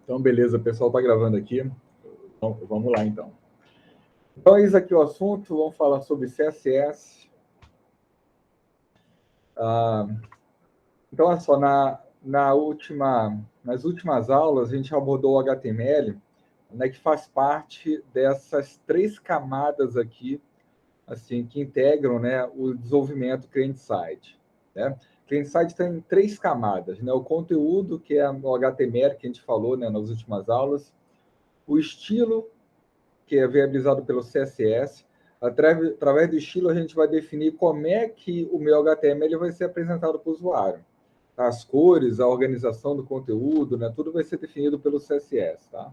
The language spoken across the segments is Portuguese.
Então, beleza, o pessoal está gravando aqui. Então, vamos lá, então. Então, eis aqui o assunto. Vamos falar sobre CSS. Então, olha só, nas últimas aulas, a gente abordou o HTML, né, que faz parte dessas três camadas aqui, assim, que integram, né, o desenvolvimento client-side, né? Client-side tem três camadas, né? O conteúdo, que é o HTML, que a gente falou, né, nas últimas aulas. O estilo, que é viabilizado pelo CSS. Através do estilo, a gente vai definir como é que o meu HTML vai ser apresentado para o usuário. As cores, a organização do conteúdo, né? Tudo vai ser definido pelo CSS, tá?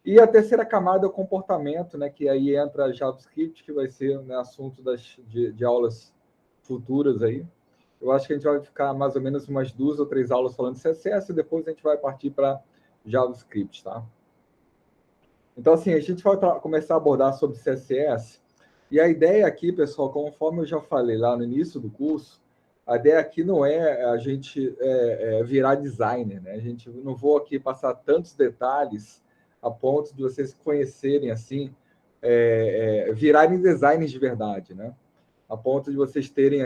E a terceira camada é o comportamento, né? Que aí entra JavaScript, que vai ser, né, assunto de aulas futuras aí. Eu acho que a gente vai ficar mais ou menos umas 2 ou 3 aulas falando de CSS e depois a gente vai partir para JavaScript, tá? Então, assim, a gente vai começar a abordar sobre CSS. E a ideia aqui, pessoal, conforme eu já falei lá no início do curso, a ideia aqui não é a gente virar designer, né? A gente não vou aqui passar tantos detalhes a ponto de vocês conhecerem, assim, virarem designers de verdade, né? A ponto de vocês terem...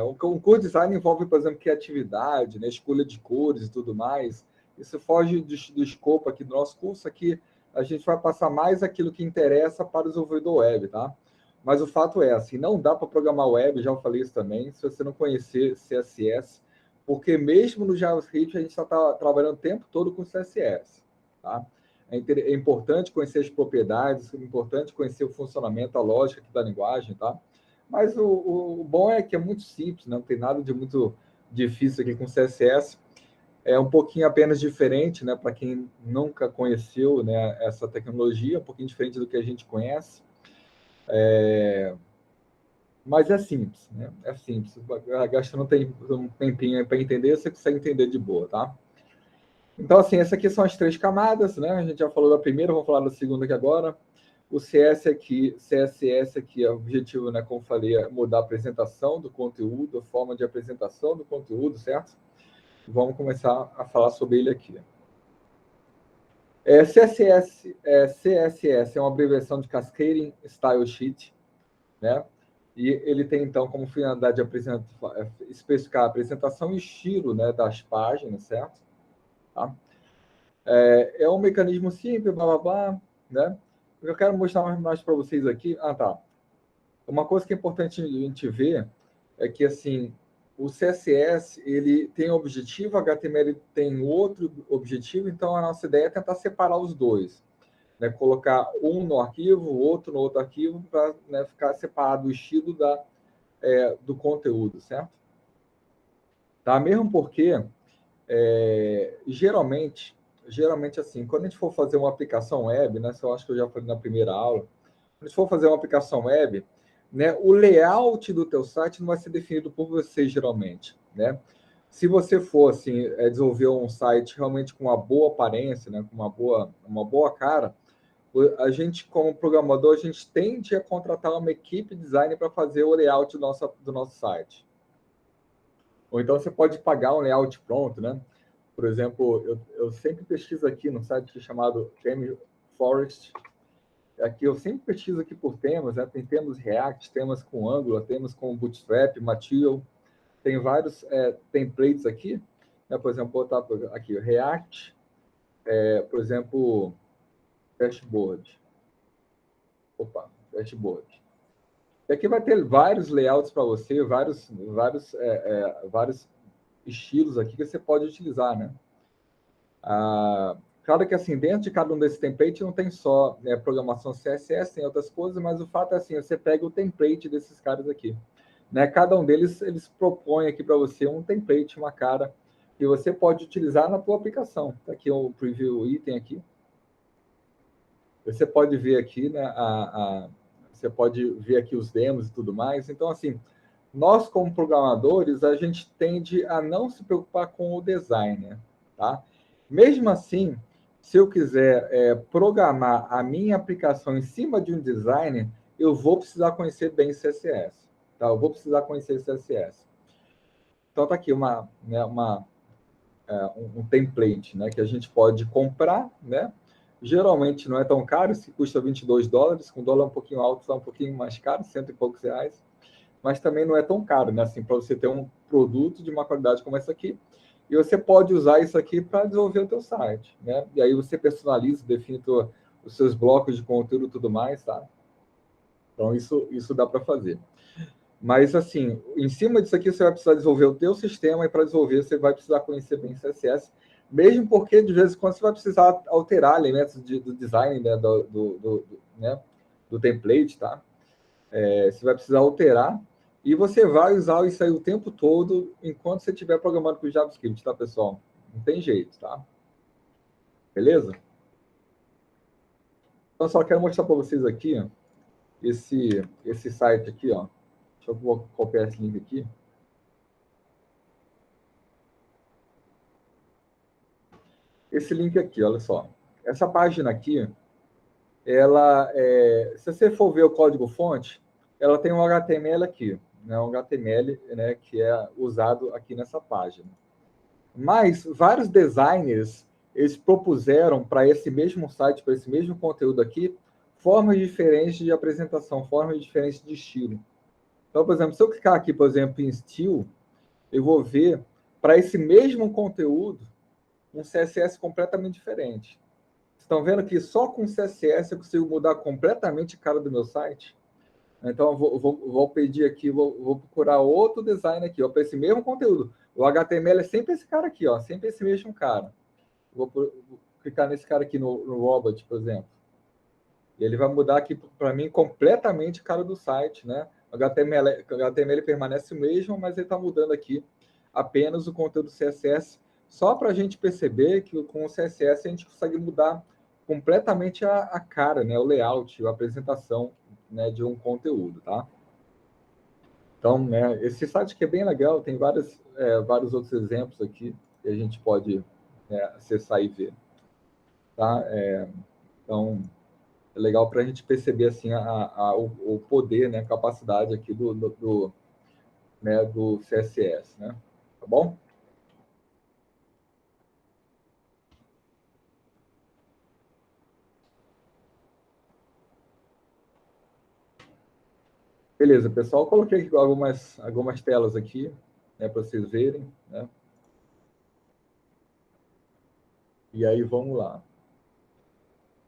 um curso de design envolve, por exemplo, criatividade, né? Escolha de cores e tudo mais. Isso foge do escopo aqui do nosso curso. Aqui a gente vai passar mais aquilo que interessa para o desenvolvedor web, tá? Mas o fato é, assim, não dá para programar web, já falei isso também, se você não conhecer CSS, porque mesmo no JavaScript a gente está trabalhando o tempo todo com CSS, tá? É importante conhecer as propriedades, é importante conhecer o funcionamento, a lógica da linguagem, tá? Mas o bom é que é muito simples, não tem nada de muito difícil aqui com CSS. É um pouquinho apenas diferente, né, para quem nunca conheceu, né, essa tecnologia, um pouquinho diferente do que a gente conhece. Mas é simples, né? É simples. Gastando um tempinho para entender, você consegue entender de boa, tá? Então, assim, essas aqui são as três camadas, né? A gente já falou da primeira, vamos falar da segunda aqui agora. O CSS aqui, o objetivo, né, como falei, é mudar a apresentação do conteúdo, a forma de apresentação do conteúdo, certo? Vamos começar a falar sobre ele aqui. CSS é uma abreviação de Cascading Style Sheet, né? E ele tem, então, como finalidade de especificar a apresentação e estilo, né, das páginas, certo? Tá? É um mecanismo simples, blá, blá, blá, né? Eu quero mostrar mais para vocês aqui. Tá. Uma coisa que é importante a gente ver é que, assim, o CSS, ele tem um objetivo, o HTML tem outro objetivo, então a nossa ideia é tentar separar os dois, né? Colocar um no arquivo, outro no outro arquivo, para, né, ficar separado o estilo do conteúdo, certo? Tá? Mesmo porque, geralmente, assim, quando a gente for fazer uma aplicação web, né, eu acho que eu já falei na primeira aula, quando a gente for fazer uma aplicação web, né, o layout do teu site não vai ser definido por você, geralmente, né? Se você for, assim, desenvolver um site realmente com uma boa aparência, né, com uma boa cara, a gente, como programador, a gente tende a contratar uma equipe de design para fazer o layout do nosso site. Ou então você pode pagar um layout pronto, né? Por exemplo, eu sempre pesquiso aqui no site chamado Theme Forest. Aqui eu sempre pesquiso aqui por temas, né? Tem temas React, temas com Angular, temas com Bootstrap, Material. Tem vários templates aqui, né? Por exemplo, vou botar aqui React, por exemplo, dashboard. Dashboard. E aqui vai ter vários layouts para você, vários estilos aqui que você pode utilizar, né? Claro que, assim, dentro de cada um desses templates não tem só, né, programação CSS, tem outras coisas, mas o fato é assim, você pega o template desses caras aqui, né? Cada um deles, eles propõem aqui para você um template, uma cara, que você pode utilizar na tua aplicação. Tá aqui o preview item aqui. Você pode ver aqui, né, você pode ver aqui os demos e tudo mais. Então, assim, nós, como programadores, a gente tende a não se preocupar com o design, tá? Mesmo assim, se eu quiser programar a minha aplicação em cima de um design, eu vou precisar conhecer bem CSS, tá? Eu vou precisar conhecer CSS. Então, tá aqui um template, né, que a gente pode comprar, né? Geralmente não é tão caro, se custa $22, com o dólar um pouquinho alto, está um pouquinho mais caro, cento e poucos reais, mas também não é tão caro, né? Assim, para você ter um produto de uma qualidade como essa aqui, e você pode usar isso aqui para desenvolver o teu site, né? E aí você personaliza, define os seus blocos de conteúdo e tudo mais, tá? Então, isso dá para fazer. Mas, assim, em cima disso aqui, você vai precisar desenvolver o teu sistema, e para desenvolver, você vai precisar conhecer bem CSS, mesmo porque, de vez em quando, você vai precisar alterar elementos do design, né, né, do template, tá? Você vai precisar alterar, e você vai usar isso aí o tempo todo, enquanto você estiver programando com JavaScript, tá, pessoal? Não tem jeito, tá? Beleza? Então, só quero mostrar para vocês aqui, ó, esse site aqui, ó. Deixa eu copiar esse link aqui. Esse link aqui, olha só. Essa página aqui, se você for ver o código-fonte, ela tem um HTML aqui, né? Um HTML, né, que é usado aqui nessa página. Mas vários designers, eles propuseram para esse mesmo site, para esse mesmo conteúdo aqui, formas diferentes de apresentação, formas diferentes de estilo. Então, por exemplo, se eu clicar aqui, por exemplo, em Style, eu vou ver, para esse mesmo conteúdo, um CSS completamente diferente. Estão vendo que só com CSS eu consigo mudar completamente a cara do meu site? Então, eu vou pedir aqui, vou procurar outro design aqui, para esse mesmo conteúdo. O HTML é sempre esse cara aqui, ó, sempre esse mesmo cara. Vou clicar nesse cara aqui no Robot, por exemplo. E ele vai mudar aqui para mim completamente a cara do site, né? O HTML permanece o mesmo, mas ele está mudando aqui apenas o conteúdo CSS, só para a gente perceber que com o CSS a gente consegue mudar completamente a cara, né? O layout, a apresentação, né, de um conteúdo, tá? Então, né, esse site que é bem legal, tem vários outros exemplos aqui que a gente pode, né, acessar e ver, tá? Então, é legal para a gente perceber assim o poder, né, a capacidade aqui né, do CSS, né? Tá bom? Beleza, pessoal. Eu coloquei aqui algumas telas aqui, né, para vocês verem, né? E aí vamos lá.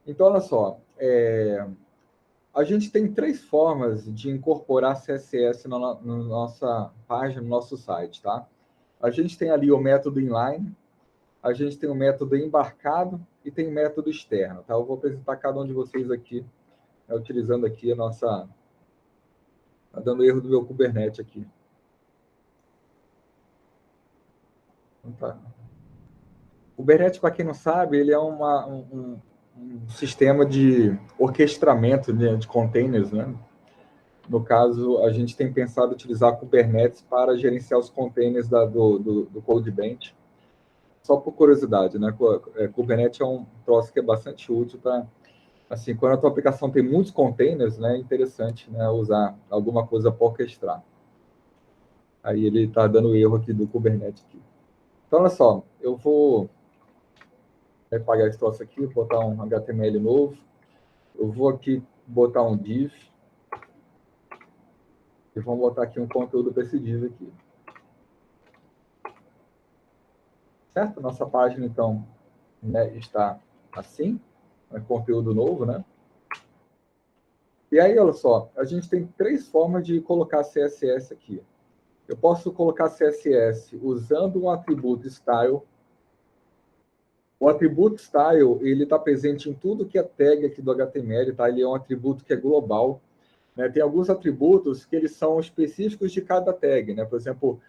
Então, olha só, a gente tem três formas de incorporar CSS na nossa página, no nosso site, tá? A gente tem ali o método inline, a gente tem o método embarcado e tem o método externo, tá? Eu vou apresentar cada um de vocês aqui, né, utilizando aqui a nossa... Tá dando erro do meu Kubernetes aqui. Então, tá. O Kubernetes, para quem não sabe, ele é um sistema de orquestramento, né, de containers, né? No caso, a gente tem pensado utilizar Kubernetes para gerenciar os containers do CodeBench. Só por curiosidade, né? Kubernetes é um troço que é bastante útil para, assim, quando a tua aplicação tem muitos containers, né, é interessante, né, usar alguma coisa para orquestrar. Aí ele está dando erro aqui do Kubernetes aqui. Então, olha só, eu vou apagar esse troço aqui, botar um HTML novo. Eu vou aqui botar um div. E vamos botar aqui um conteúdo para esse div aqui. Certo? Nossa página, então, né, está assim. É conteúdo novo, né? E aí, olha só, a gente tem três formas de colocar CSS aqui. Eu posso colocar CSS usando um atributo style. O atributo style, ele está presente em tudo que é tag aqui do HTML, tá? Ele é um atributo que é global, né? Tem alguns atributos que eles são específicos de cada tag, né? Por exemplo,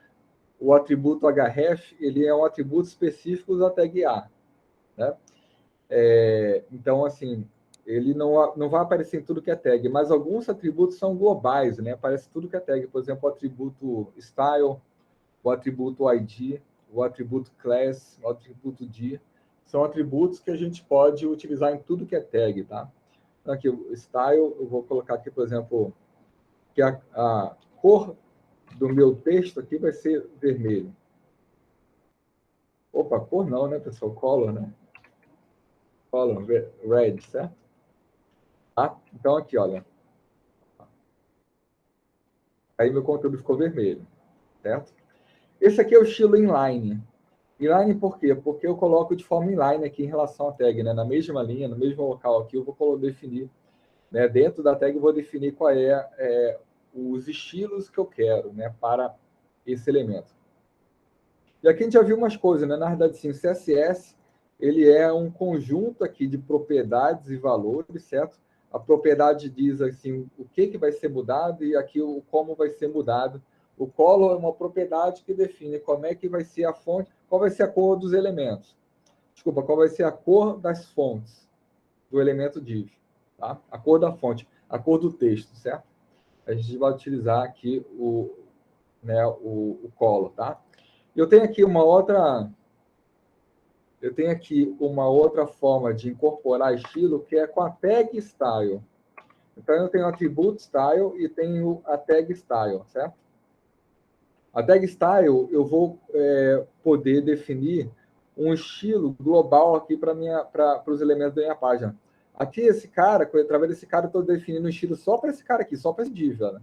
o atributo href, ele é um atributo específico da tag A, né? Então, assim, ele não vai aparecer em tudo que é tag, mas alguns atributos são globais, né? Aparece tudo que é tag. Por exemplo, o atributo style, o atributo ID, o atributo class, o atributo D, são atributos que a gente pode utilizar em tudo que é tag, tá? Então, aqui, o style, eu vou colocar aqui, por exemplo, que a cor do meu texto aqui vai ser vermelho. Opa, Opa, cor não, né, pessoal? Color, né? Color, red, certo? Tá? Então, aqui, olha. Aí meu conteúdo ficou vermelho, certo? Esse aqui é o estilo inline. Inline por quê? Porque eu coloco de forma inline aqui em relação à tag, né? Na mesma linha, no mesmo local aqui, eu vou definir, né? Dentro da tag eu vou definir qual os estilos que eu quero, né? Para esse elemento. E aqui a gente já viu umas coisas, né? Na verdade, sim, o CSS, ele é um conjunto aqui de propriedades e valores, certo? A propriedade diz, assim, o que vai ser mudado e aqui o como vai ser mudado. O color é uma propriedade que define como é que vai ser a fonte, qual vai ser a cor dos elementos. Desculpa, qual vai ser a cor das fontes do elemento div, tá? A cor da fonte, a cor do texto, certo? A gente vai utilizar aqui o color, tá? Eu tenho aqui uma outra forma de incorporar estilo, que é com a tag style. Então, eu tenho o attribute style e tenho a tag style, certo? A tag style, eu vou poder definir um estilo global aqui para os elementos da minha página. Aqui, esse cara, através desse cara, eu estou definindo um estilo só para esse cara aqui, só para esse div, né?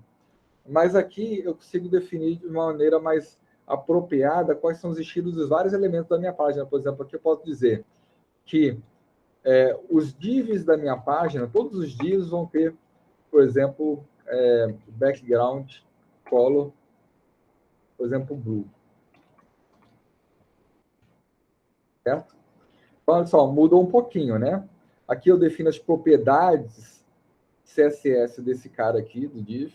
Mas aqui eu consigo definir de uma maneira mais apropriada quais são os estilos dos vários elementos da minha página. Por exemplo, aqui eu posso dizer que os divs da minha página, todos os divs vão ter, por exemplo, background color, por exemplo, blue. Certo? Então, olha só, mudou um pouquinho, né? Aqui eu defino as propriedades CSS desse cara aqui, do div.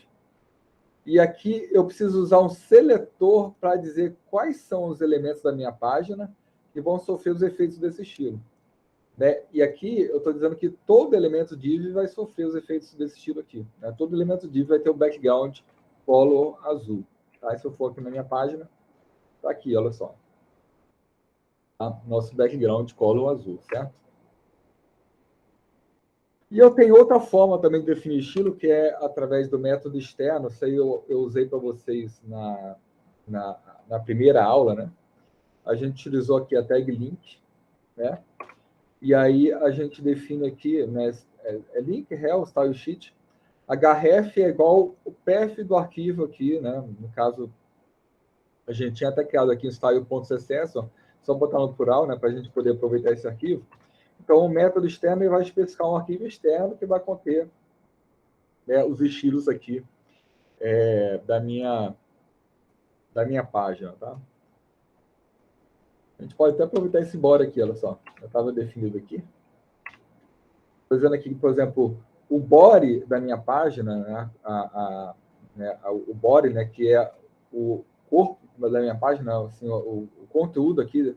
E aqui eu preciso usar um seletor para dizer quais são os elementos da minha página que vão sofrer os efeitos desse estilo. Né? E aqui eu estou dizendo que todo elemento div vai sofrer os efeitos desse estilo aqui. Né? Todo elemento div vai ter o background color azul. Tá? Se eu for aqui na minha página, está aqui, olha só. Tá? Nosso background color azul, certo? E eu tenho outra forma também de definir estilo, que é através do método externo. Isso aí eu usei para vocês na primeira aula, né? A gente utilizou aqui a tag link, né? E aí a gente define aqui, né? Link, rel, style sheet. href é igual o path do arquivo aqui, né? No caso, a gente tinha até criado aqui um style.css, só botar no plural, né? Para a gente poder aproveitar esse arquivo. Então, o método externo ele vai especificar um arquivo externo que vai conter, né, os estilos aqui da minha página, tá? A gente pode até aproveitar esse body aqui, olha só. Já estava definido aqui. Estou dizendo aqui, por exemplo, o body da minha página, né, o body, né, que é o corpo da minha página, assim, o conteúdo aqui.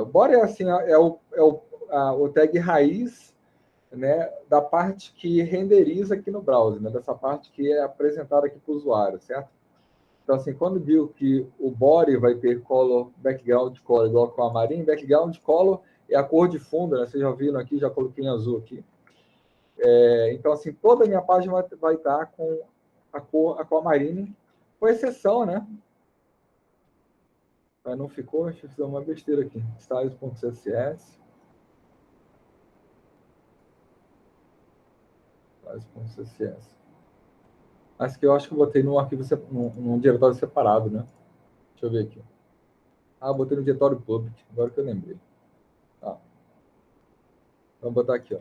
O body é assim, o tag raiz, né, da parte que renderiza aqui no browser, né, dessa parte que é apresentada aqui para o usuário, certo? Então, assim, quando digo que o body vai ter color, background color igual com a marinha, background color é a cor de fundo, né? Vocês já viram aqui, já coloquei em azul aqui. Então, assim, toda a minha página vai estar com a cor aquamarine, com exceção, né? Mas não ficou, deixa eu fazer uma besteira aqui. Styles.css. Styles.css. Mas que eu acho que eu botei num arquivo, num diretório separado, né? Deixa eu ver aqui. Eu botei no diretório public, agora que eu lembrei. Tá. Vamos botar aqui, ó.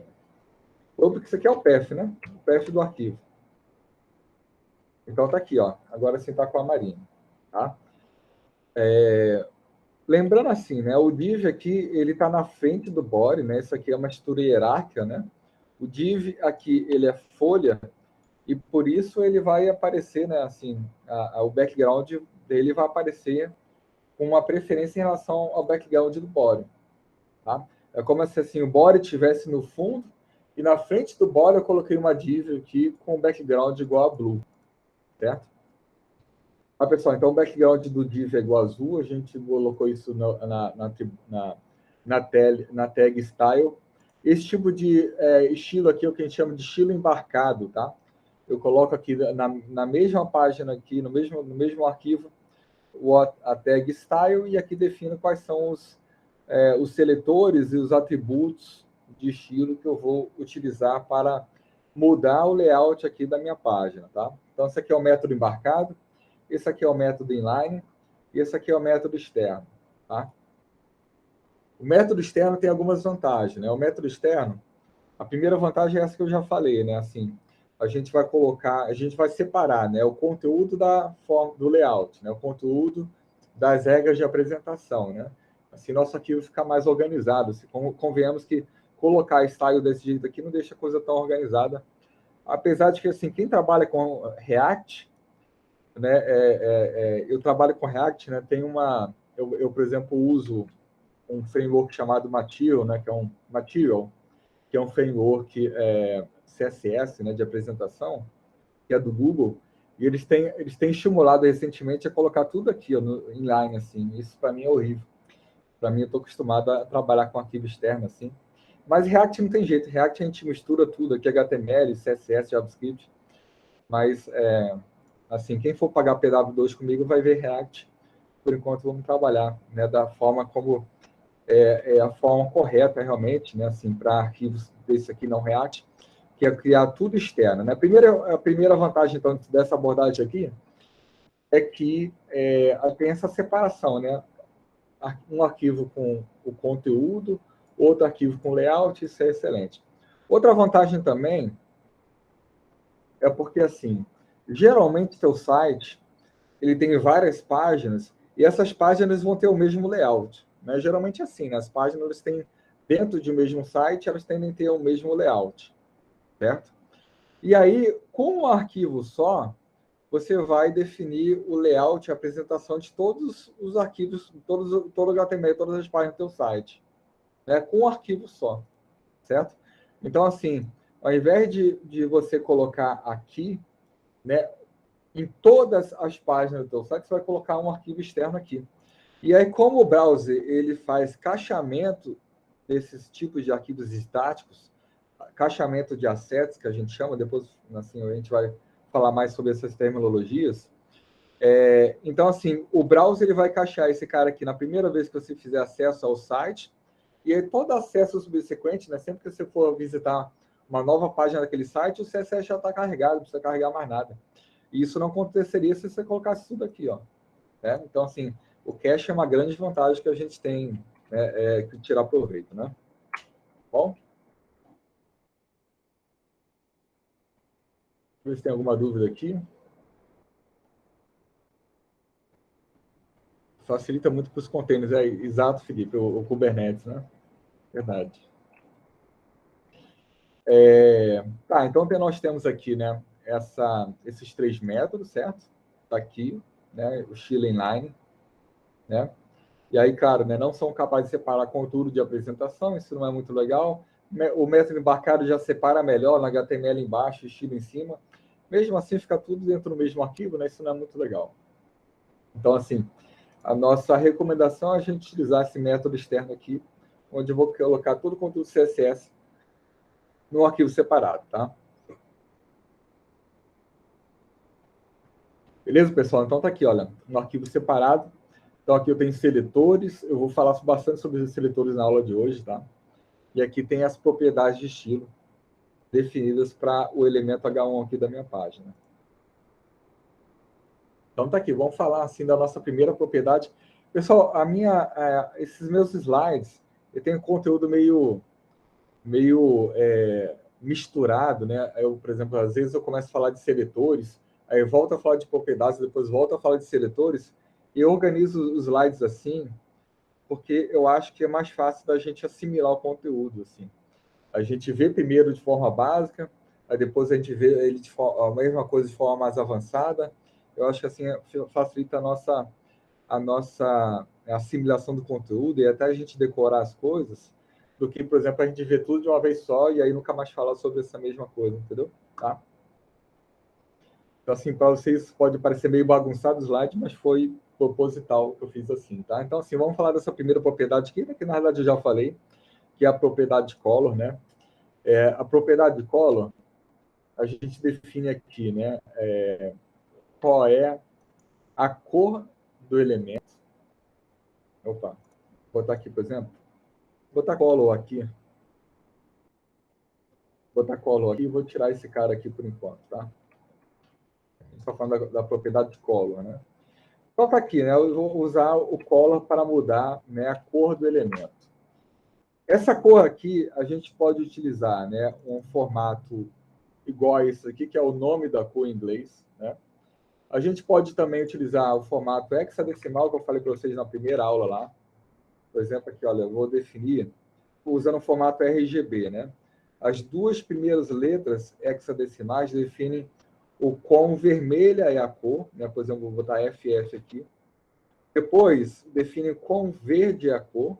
Public, isso aqui é o path, né? O path do arquivo. Então tá aqui, ó. Agora sim tá com a marinha, tá? Lembrando assim, né? O div aqui, ele tá na frente do body, né? Isso aqui é uma estrutura hierárquica, né? O div aqui, ele é folha, e por isso ele vai aparecer, né? Assim, o background dele vai aparecer com uma preferência em relação ao background do body, tá? É como se assim, o body estivesse no fundo e na frente do body eu coloquei uma div aqui com background igual a blue, certo? Pessoal, então o background do div é igual a azul, a gente colocou isso na tag style. Esse tipo de estilo aqui é o que a gente chama de estilo embarcado, tá? Eu coloco aqui na mesma página aqui, no mesmo arquivo, a tag style, e aqui defino quais são os seletores e os atributos de estilo que eu vou utilizar para mudar o layout aqui da minha página, tá? Então, esse aqui é o método embarcado, esse aqui é o método inline, e esse aqui é o método externo, tá? O método externo tem algumas vantagens, né? O método externo, a primeira vantagem é essa que eu já falei, né? Assim, a gente vai separar, né, o conteúdo do layout, né? O conteúdo das regras de apresentação, né? Assim, nosso arquivo fica mais organizado. Convenhamos que colocar style desse jeito aqui não deixa a coisa tão organizada. Apesar de que, assim, quem trabalha com React, né, eu trabalho com React, né? Eu, por exemplo, uso um framework chamado Material, né? Que é um framework CSS, né, de apresentação, que é do Google, e eles têm estimulado recentemente a colocar tudo aqui, ó, inline, assim. Isso para mim é horrível. Para mim, eu estou acostumado a trabalhar com arquivo externo, assim. Mas React não tem jeito. React a gente mistura tudo aqui, HTML, CSS, JavaScript. Mas, assim, quem for pagar PW2 comigo vai ver React. Por enquanto, vamos trabalhar, né, da forma como é a forma correta, realmente, né, assim, para arquivos desse aqui não React, que é criar tudo externo, né? A primeira vantagem, então, dessa abordagem aqui é que tem essa separação, né? Um arquivo com o conteúdo, outro arquivo com layout, isso é excelente. Outra vantagem também é porque, assim, geralmente seu site ele tem várias páginas e essas páginas vão ter o mesmo layout, né? Geralmente é assim, né? As páginas eles têm, dentro de um mesmo site, elas tendem a ter o mesmo layout, certo? E aí, com um arquivo só, você vai definir o layout e a apresentação de todos os arquivos, todo o HTML, todas as páginas do seu site, né? Com um arquivo só, certo? Então, assim, ao invés de você colocar aqui, né, em todas as páginas do seu site, você vai colocar um arquivo externo aqui. E aí, como o browser ele faz caixamento desses tipos de arquivos estáticos, caixamento de assets, que a gente chama, depois assim, a gente vai falar mais sobre essas terminologias. Então, assim, o browser ele vai caixar esse cara aqui na primeira vez que você fizer acesso ao site, e aí todo acesso subsequente, né, sempre que você for visitar uma nova página daquele site, o CSS já está carregado, não precisa carregar mais nada. E isso não aconteceria se você colocasse tudo aqui, ó. Né? Então, assim, o cache é uma grande vantagem que a gente tem, né, que tirar proveito, né? Bom? Deixa eu ver se tem alguma dúvida aqui. Facilita muito para os containers. Exato, Felipe, o Kubernetes, né? Verdade. Tá, então nós temos aqui, né, esses três métodos, certo? Está aqui, né, o Chile Inline, né? E aí, claro, né, não são capazes de separar conteúdo de apresentação, isso não é muito legal. O método embarcado já separa melhor, no HTML embaixo, estilo em cima. Mesmo assim, fica tudo dentro do mesmo arquivo, né? Isso não é muito legal. Então, assim, a nossa recomendação é a gente utilizar esse método externo aqui, onde eu vou colocar todo o conteúdo CSS no arquivo separado, tá? Beleza, pessoal? Então tá aqui, olha, no arquivo separado. Então aqui eu tenho seletores, eu vou falar bastante sobre os seletores na aula de hoje, tá? E aqui tem as propriedades de estilo definidas para o elemento H1 aqui da minha página. Então tá aqui, vamos falar assim da nossa primeira propriedade. Pessoal, esses meus slides, eu tenho conteúdo meio misturado, né? Eu, por exemplo, às vezes eu começo a falar de seletores, aí eu volto a falar de propriedades, depois volto a falar de seletores, e eu organizo os slides assim, porque eu acho que é mais fácil da gente assimilar o conteúdo, assim. A gente vê primeiro de forma básica, aí depois a gente vê ele a mesma coisa de forma mais avançada. Eu acho que assim facilita a nossa assimilação do conteúdo e até a gente decorar as coisas, do que, por exemplo, a gente vê tudo de uma vez só e aí nunca mais falar sobre essa mesma coisa, entendeu? Tá? Então, assim, para vocês pode parecer meio bagunçado o slide, mas foi proposital que eu fiz assim, tá? Então, assim, vamos falar dessa primeira propriedade aqui, que na verdade eu já falei, que é a propriedade color, né? A propriedade color, a gente define aqui, né? Qual é a cor do elemento. Opa, vou botar aqui, por exemplo, vou botar color aqui. Vou botar color aqui e vou tirar esse cara aqui por enquanto, tá? A gente está falando da propriedade de color, né? Então tá aqui, né? Eu vou usar o color para mudar, né, a cor do elemento. Essa cor aqui a gente pode utilizar, né, um formato igual a esse aqui, que é o nome da cor em inglês, né? A gente pode também utilizar o formato hexadecimal, que eu falei para vocês na primeira aula lá. Por exemplo, aqui, olha, eu vou definir usando o formato RGB, né? As duas primeiras letras hexadecimais definem o quão vermelha é a cor, né? Por exemplo, vou botar FF aqui. Depois, define o quão verde é a cor.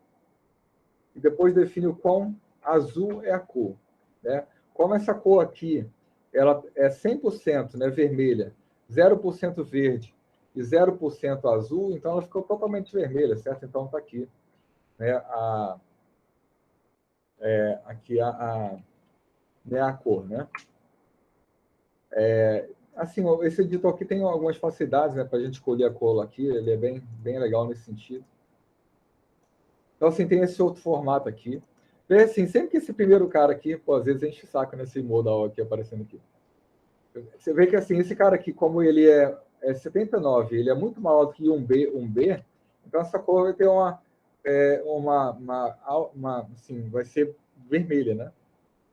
E depois define o quão azul é a cor, né? Como essa cor aqui, ela é 100%, né, vermelha, 0% verde e 0% azul, então ela ficou totalmente vermelha, certo? Então está aqui, né, aqui né, a cor, né? Assim, esse editor aqui tem algumas facilidades, né, para a gente escolher a cor aqui, ele é bem legal nesse sentido. Então, assim, tem esse outro formato aqui. Vê, assim, sempre que esse primeiro cara aqui, pô, às vezes enche o saco nesse modal aqui aparecendo aqui. Você vê que, assim, esse cara aqui, como ele é 79, ele é muito maior do que um B, então essa cor vai ter assim, vai ser vermelha, né?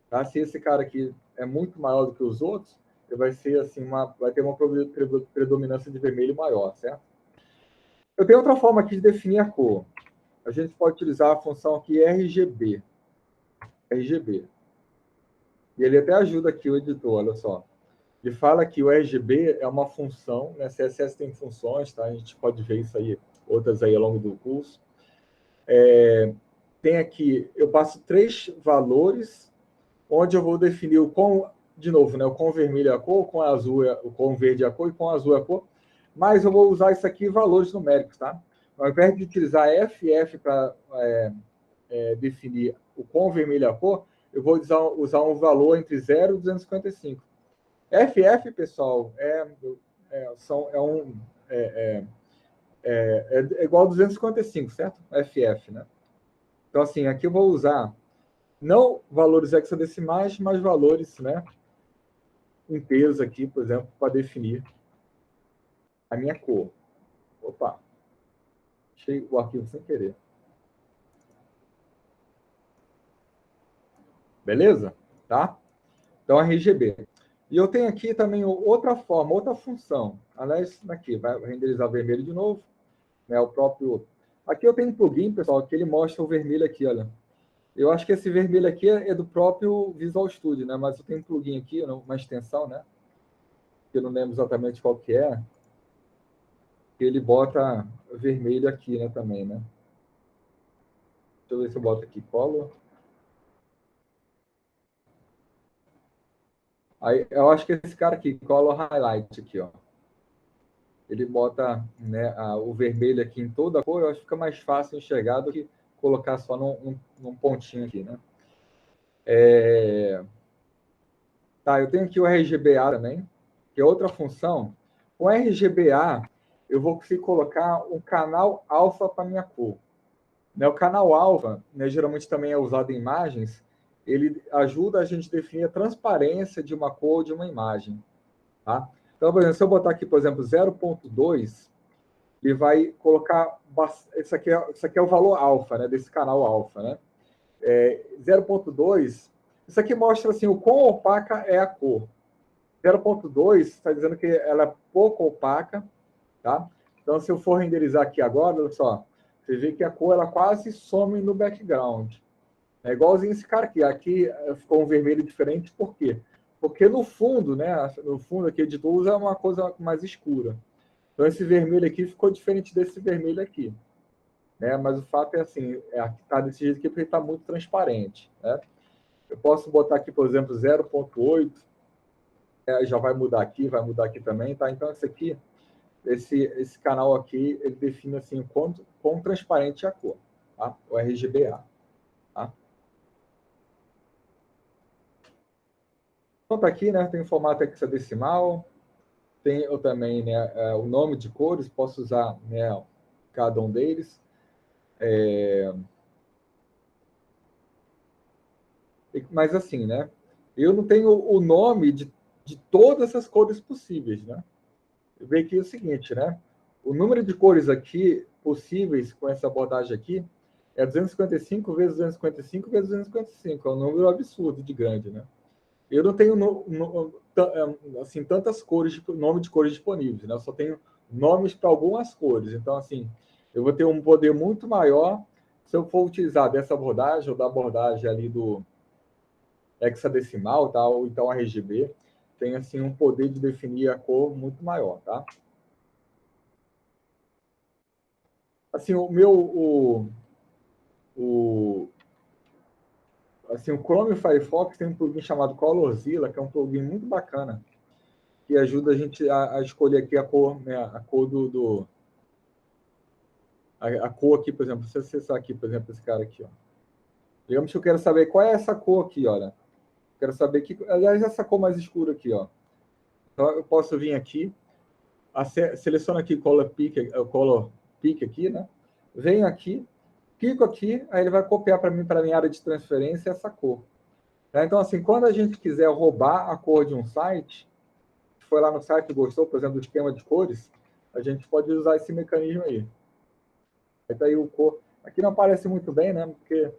Tá? Se esse cara aqui é muito maior do que os outros, ele vai ser, assim, vai ter uma predominância de vermelho maior, certo? Eu tenho outra forma aqui de definir a cor. A gente pode utilizar a função aqui RGB. RGB. E ele até ajuda aqui o editor, olha só. Ele fala que o RGB é uma função, né? CSS tem funções, tá? A gente pode ver isso aí, outras aí ao longo do curso. Tem aqui, eu passo 3 valores, onde eu vou definir o quão, de novo, né? O quão vermelho é a cor, o quão azul o quão verde é a cor e o quão azul é a cor. Mas eu vou usar isso aqui valores numéricos, tá? Ao invés de utilizar FF para definir o quão vermelho é a cor, eu vou usar um valor entre 0 e 255. FF, pessoal, é igual a 255, certo? FF, né? Então, assim, aqui eu vou usar não valores hexadecimais, mas valores, né, inteiros aqui, por exemplo, para definir a minha cor. Opa, achei o arquivo sem querer. Beleza? Tá? Então, RGB. E eu tenho aqui também outra forma, outra função. Aliás, aqui, vai renderizar vermelho de novo. Né, o próprio... Aqui eu tenho um plugin, pessoal, que ele mostra o vermelho aqui, olha. Eu acho que esse vermelho aqui é do próprio Visual Studio, né? Mas eu tenho um plugin aqui, uma extensão, né? Que eu não lembro exatamente qual que é. Que ele bota vermelho aqui, né? Também, né? Deixa eu ver se eu boto aqui color. Aí, eu acho que esse cara aqui, color highlight aqui, ó. Ele bota, né, o vermelho aqui em toda a cor, eu acho que fica mais fácil enxergar do que colocar só num pontinho aqui, né? Tá, eu tenho aqui o RGBA também, que é outra função. Com RGBA, eu vou conseguir colocar um canal alfa para minha cor. Né, o canal alfa, né, geralmente também é usado em imagens, ele ajuda a gente a definir a transparência de uma cor ou de uma imagem. Tá? Então, por exemplo, se eu botar aqui, por exemplo, 0.2, ele vai colocar... Isso aqui é o valor alfa, né, desse canal alfa. Né? 0.2, isso aqui mostra assim, o quão opaca é a cor. 0.2 está dizendo que ela é pouco opaca, tá? Então, se eu for renderizar aqui agora, olha só, você vê que a cor ela quase some no background. É igualzinho esse cara aqui. Aqui ficou um vermelho diferente, por quê? Porque no fundo, né? No fundo aqui de luz é uma coisa mais escura. Então, esse vermelho aqui ficou diferente desse vermelho aqui. Né? Mas o fato é assim, está desse jeito aqui porque está muito transparente. Né? Eu posso botar aqui, por exemplo, 0.8, já vai mudar aqui também, tá? Então, esse canal aqui, ele define assim, quão transparente é a cor, tá? O RGBA. Tá? Então, tá aqui, né? Tem o formato hexadecimal. Tenho também, né, o nome de cores, posso usar, né, cada um deles. Mas assim, né, eu não tenho o nome de todas as cores possíveis, né? Vê aqui o seguinte, né? O número de cores aqui possíveis com essa abordagem aqui é 255 vezes 255 vezes 255. É um número absurdo de grande, né? Eu não tenho assim tantas cores, nome de cores disponíveis, né? Eu só tenho nomes para algumas cores. Então, assim, eu vou ter um poder muito maior se eu for utilizar dessa abordagem ou da abordagem ali do hexadecimal, tá? Ou então RGB, tem assim um poder de definir a cor muito maior, tá? Assim, o assim, o Chrome e o Firefox tem um plugin chamado Colorzilla, que é um plugin muito bacana, que ajuda a gente a escolher aqui a cor, né, a cor a cor aqui, por exemplo, se eu acessar aqui, por exemplo, esse cara aqui, ó. Digamos que eu quero saber qual é essa cor aqui, olha. Quero saber que, aliás, essa cor mais escura aqui, ó. Então eu posso vir aqui, seleciono aqui color pick aqui, né? Venho aqui, clico aqui, aí ele vai copiar para mim, para minha área de transferência, essa cor. Então, assim, quando a gente quiser roubar a cor de um site, foi lá no site e gostou, por exemplo, do esquema de cores, a gente pode usar esse mecanismo aí. Aí tá aí o cor. Aqui não aparece muito bem, né? Porque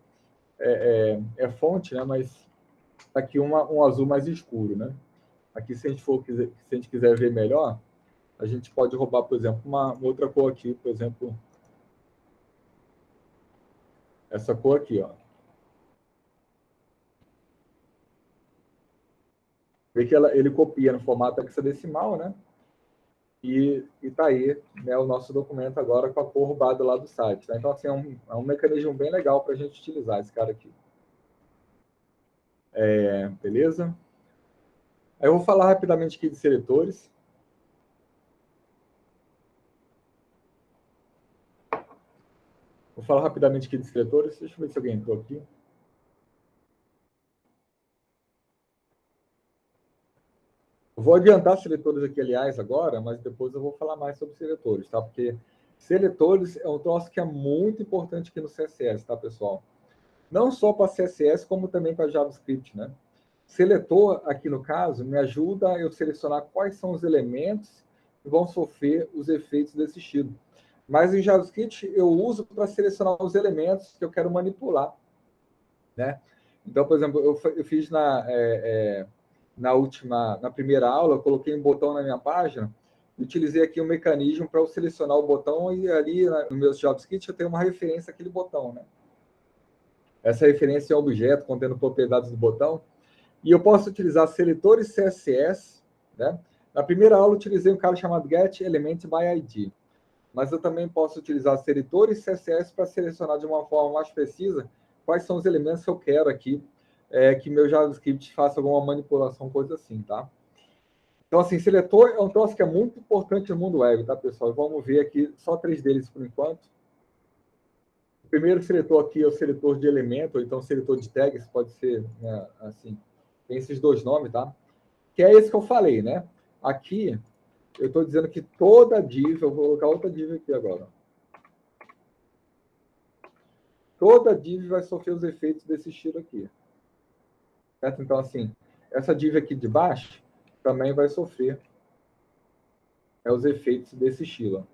é fonte, né? Mas tá aqui um azul mais escuro, né? Aqui, se a gente quiser ver melhor, a gente pode roubar, por exemplo, uma outra cor aqui, por exemplo, essa cor aqui, ó. Vê que ele copia no formato hexadecimal, né? E está aí, né, o nosso documento agora com a cor roubada lá do site. Né? Então, assim, é um mecanismo bem legal para a gente utilizar esse cara aqui. Beleza? Aí eu vou falar rapidamente aqui de seletores. Vou falar rapidamente aqui de seletores. Deixa eu ver se alguém entrou aqui. Eu vou adiantar seletores aqui, aliás, agora, mas depois eu vou falar mais sobre seletores, tá? Porque seletores é um troço que é muito importante aqui no CSS, tá, pessoal? Não só para CSS, como também para JavaScript, né? Seletor, aqui no caso, me ajuda a eu selecionar quais são os elementos que vão sofrer os efeitos desse estilo. Mas em JavaScript eu uso para selecionar os elementos que eu quero manipular, né? Então, por exemplo, eu fiz na primeira aula, eu coloquei um botão na minha página, utilizei aqui um mecanismo para eu selecionar o botão e ali no meu JavaScript eu tenho uma referência àquele botão, né? Essa referência é um objeto contendo propriedades do botão. E eu posso utilizar seletores CSS, né? Na primeira aula, eu utilizei um cara chamado getElementById. Mas eu também posso utilizar seletores CSS para selecionar de uma forma mais precisa quais são os elementos que eu quero aqui, que meu JavaScript faça alguma manipulação, coisa assim, tá? Então, assim, seletor é um troço que é muito importante no mundo web, tá, pessoal? Vamos ver aqui só 3 deles por enquanto. O primeiro seletor aqui é o seletor de elemento, ou então seletor de tags, pode ser, né, assim, tem esses dois nomes, tá? Que é esse que eu falei, né? Aqui, eu estou dizendo que toda div, eu vou colocar outra div aqui agora. Toda div vai sofrer os efeitos desse estilo aqui. Certo? Então, assim, essa div aqui de baixo também vai sofrer os efeitos desse estilo.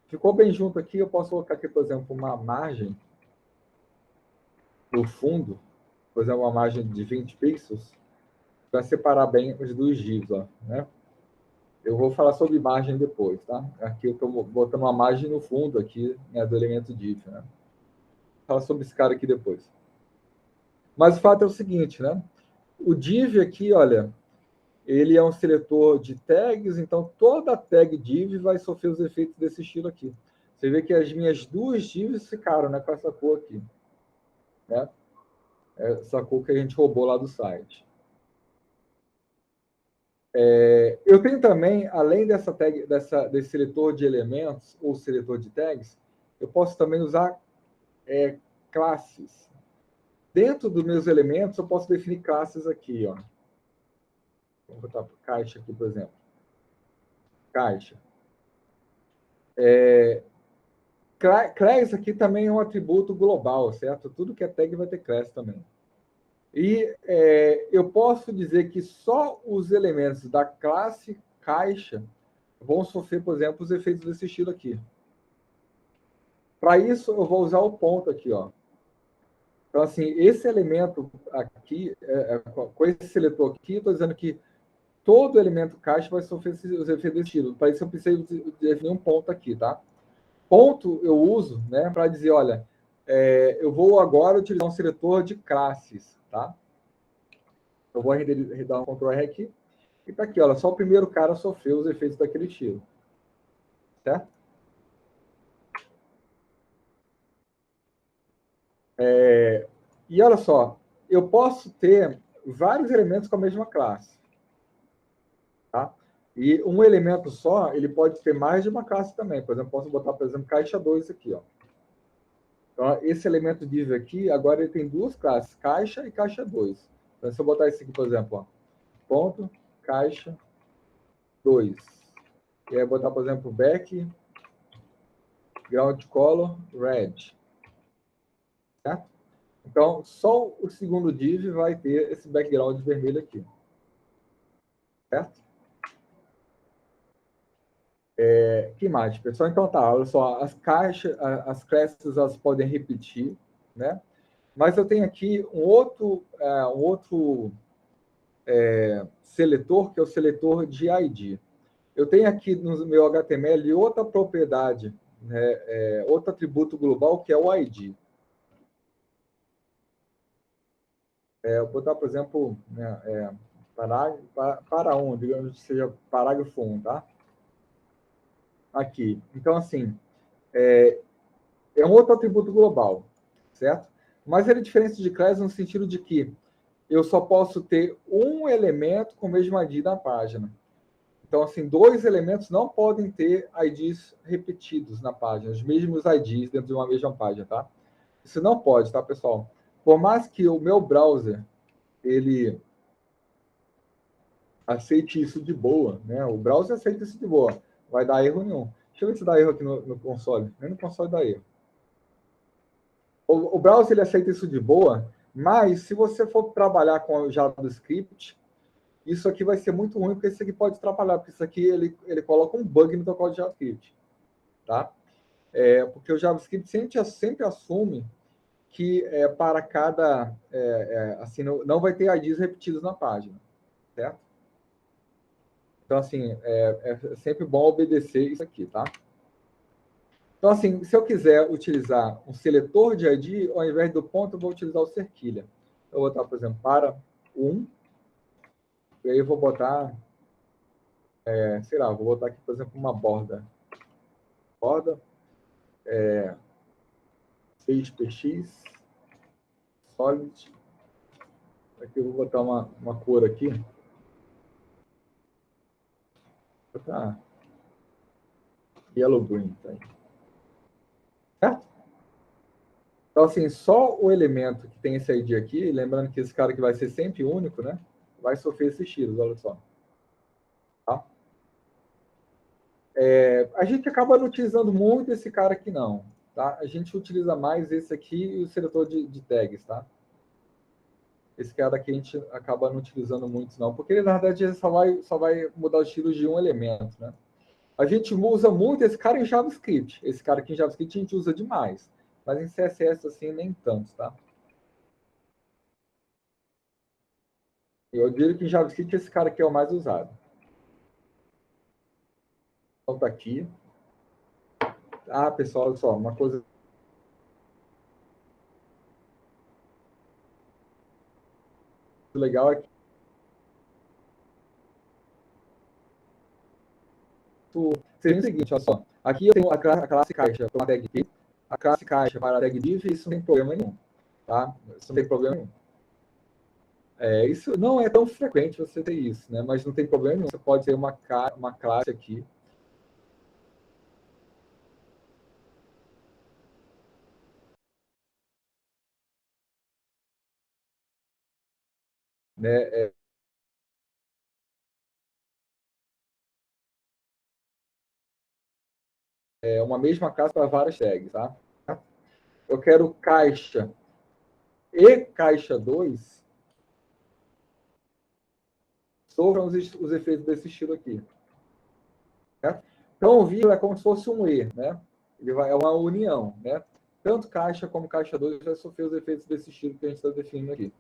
Ficou bem junto aqui, eu posso colocar aqui, por exemplo, uma margem no fundo, por exemplo, uma margem de 20 pixels, para separar bem os dois divs, ó, né? Eu vou falar sobre margem depois, tá? Aqui eu estou botando uma margem no fundo aqui, né, do elemento div, né? Vou falar sobre esse cara aqui depois. Mas o fato é o seguinte, né? O div aqui, olha, ele é um seletor de tags, então toda tag div vai sofrer os efeitos desse estilo aqui. Você vê que as minhas duas divs ficaram, né, com essa cor aqui, né? Essa cor que a gente roubou lá do site. Eu tenho também, além dessa tag, desse seletor de elementos ou seletor de tags, eu posso também usar classes. Dentro dos meus elementos, eu posso definir classes aqui, ó. Vamos botar caixa aqui, por exemplo. caixa. Class aqui também é um atributo global, certo? Tudo que é tag vai ter class também. E eu posso dizer que só os elementos da classe caixa vão sofrer, por exemplo, os efeitos desse estilo aqui. Para isso, eu vou usar o ponto aqui, ó. Então, assim, esse elemento aqui, com esse seletor aqui, estou dizendo que todo elemento caixa vai sofrer os efeitos desse estilo. Para isso, eu preciso definir um ponto aqui, tá? Ponto eu uso, né, para dizer, olha, eu vou agora utilizar um seletor de classes, tá? Eu vou dar um Ctrl R aqui. E tá aqui, olha, só o primeiro cara sofreu os efeitos daquele estilo. Certo? E olha só, eu posso ter vários elementos com a mesma classe. Tá? E um elemento só, ele pode ter mais de uma classe também. Por exemplo, posso botar, por exemplo, caixa 2 aqui. Ó. Então, esse elemento div aqui, agora ele tem duas classes, caixa e caixa 2. Então, se eu botar esse aqui, por exemplo, ó, ponto, caixa 2. E aí botar, por exemplo, back, ground color, red. Certo? Então, só o segundo div vai ter esse background vermelho aqui. Certo? Que mais, pessoal? Então tá, olha só, as caixas, as classes, elas podem repetir, né? Mas eu tenho aqui um outro seletor, que é o seletor de ID. Eu tenho aqui no meu HTML outra propriedade, né, outro atributo global, que é o ID. Eu vou botar, por exemplo, né, para um, digamos que seja parágrafo 1, tá? Aqui. Então, assim, é um outro atributo global, certo? Mas ele é diferente de class no sentido de que eu só posso ter um elemento com o mesmo ID na página. Então, assim, dois elementos não podem ter IDs repetidos na página, os mesmos IDs dentro de uma mesma página, tá? Isso não pode, tá, pessoal? Por mais que o meu browser, ele aceite isso de boa, né? O browser aceita isso de boa. Vai dar erro nenhum. Deixa eu ver se dá erro aqui no console. Nem no console dá erro. O browser ele aceita isso de boa, mas se você for trabalhar com o JavaScript, isso aqui vai ser muito ruim, porque isso aqui pode atrapalhar, porque isso aqui ele coloca um bug no teu código de JavaScript, tá? Porque o JavaScript sempre assume que para cada, assim, não vai ter IDs repetidos na página, certo? Então, assim, é sempre bom obedecer isso aqui, tá? Então, assim, se eu quiser utilizar um seletor de ID, ao invés do ponto, eu vou utilizar o cerquilha. Eu vou botar, por exemplo, para 1, e aí eu vou botar, sei lá, vou botar aqui, por exemplo, uma borda. Borda, 6px, solid. Aqui eu vou botar uma cor aqui. Vou botar yellow green. Tá aí. Certo? Então, assim, só o elemento que tem esse ID aqui, lembrando que esse cara que vai ser sempre único, né? Vai sofrer esses tiros, olha só. Tá? A gente acaba não utilizando muito esse cara aqui, não. Tá? A gente utiliza mais esse aqui e o seletor de tags, tá? Esse cara aqui a gente acaba não utilizando muito, não. Porque, na verdade, ele só vai mudar os tiros de um elemento, né? A gente usa muito esse cara em JavaScript. Esse cara aqui em JavaScript a gente usa demais. Mas em CSS, assim, nem tanto, tá? Eu diria que em JavaScript esse cara aqui é o mais usado. Então tá aqui. Ah, pessoal, olha só, uma coisa legal é que seria o seguinte, olha só. Aqui eu tenho a classe caixa para a tag aqui, a classe caixa para a tag div, e isso não tem problema nenhum, tá? Isso não tem problema nenhum. Isso não é tão frequente você ter isso, né? Mas não tem problema nenhum. Você pode ter uma classe aqui, né? uma mesma classe para várias tags, tá? Eu quero caixa e caixa 2 sofram os efeitos desse estilo aqui. Né? Então, o vírus é como se fosse um E, né? É uma união, né? Tanto caixa como caixa 2 vai sofrer os efeitos desse estilo que a gente está definindo aqui.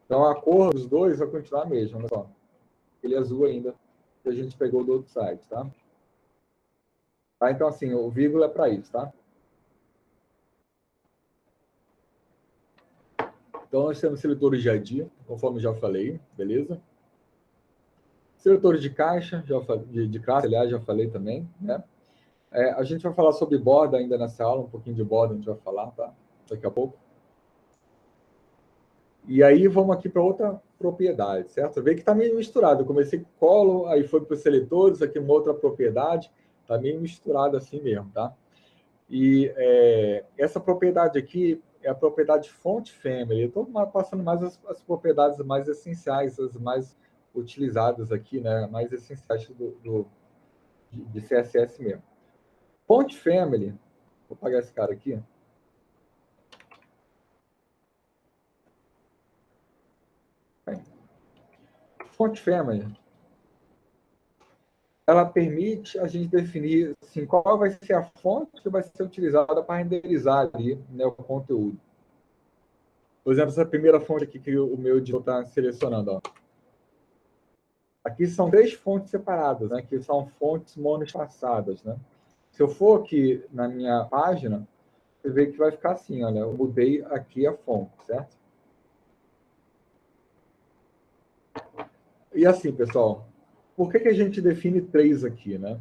Então, a cor dos dois vai continuar a mesma, olha só. Aquele azul ainda que a gente pegou do outro site, tá? Então, assim, o vírgula é para isso, tá? Então, nós temos seletores de ID, conforme já falei, beleza? Seletores de caixa, de classe, aliás, já falei também, né? A gente vai falar sobre borda ainda nessa aula, um pouquinho de borda a gente vai falar, tá? Daqui a pouco. E aí vamos aqui para outra propriedade, certo? Vê que está meio misturado. Eu comecei com colo, aí foi para os seletores, aqui uma outra propriedade, está meio misturado assim mesmo, tá? E essa propriedade aqui é a propriedade font family. Eu estou passando mais as propriedades mais essenciais, as mais utilizadas aqui, né? Mais essenciais de CSS mesmo. Font family, vou apagar esse cara aqui. Font family, ela permite a gente definir assim, qual vai ser a fonte que vai ser utilizada para renderizar ali, né, o conteúdo. Por exemplo, essa primeira fonte aqui que o meu editor está selecionando. Ó. Aqui são 3 fontes separadas, né, que são fontes monoespaçadas. Né? Se eu for aqui na minha página, você vê que vai ficar assim, olha, eu mudei aqui a fonte, certo? E assim, pessoal, por que a gente define 3 aqui, né?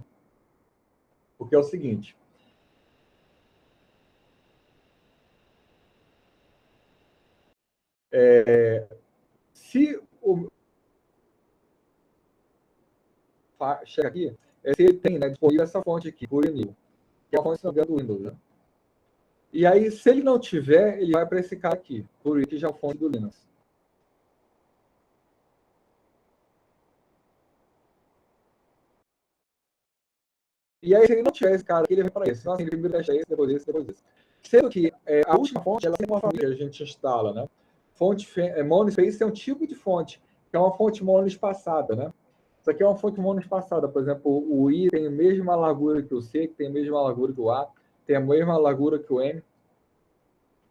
Porque é o seguinte, se o chega aqui, se ele tem, né, disponível essa fonte aqui, por e-mail, que é a fonte do Windows, né? E aí, se ele não tiver, ele vai para esse cara aqui, por que já é a fonte do Linux. E aí, se ele não tiver esse cara aqui, ele vai para esse. Então, assim, ele primeiro deixa esse, depois esse, depois esse. Sendo que a última fonte, ela tem uma família que a gente instala, né? Fonte monospace é um tipo de fonte, que é uma fonte monoespaçada, né? Isso aqui é uma fonte monoespaçada. Por exemplo, o I tem a mesma largura que o C, que tem a mesma largura que o A, tem a mesma largura que o M.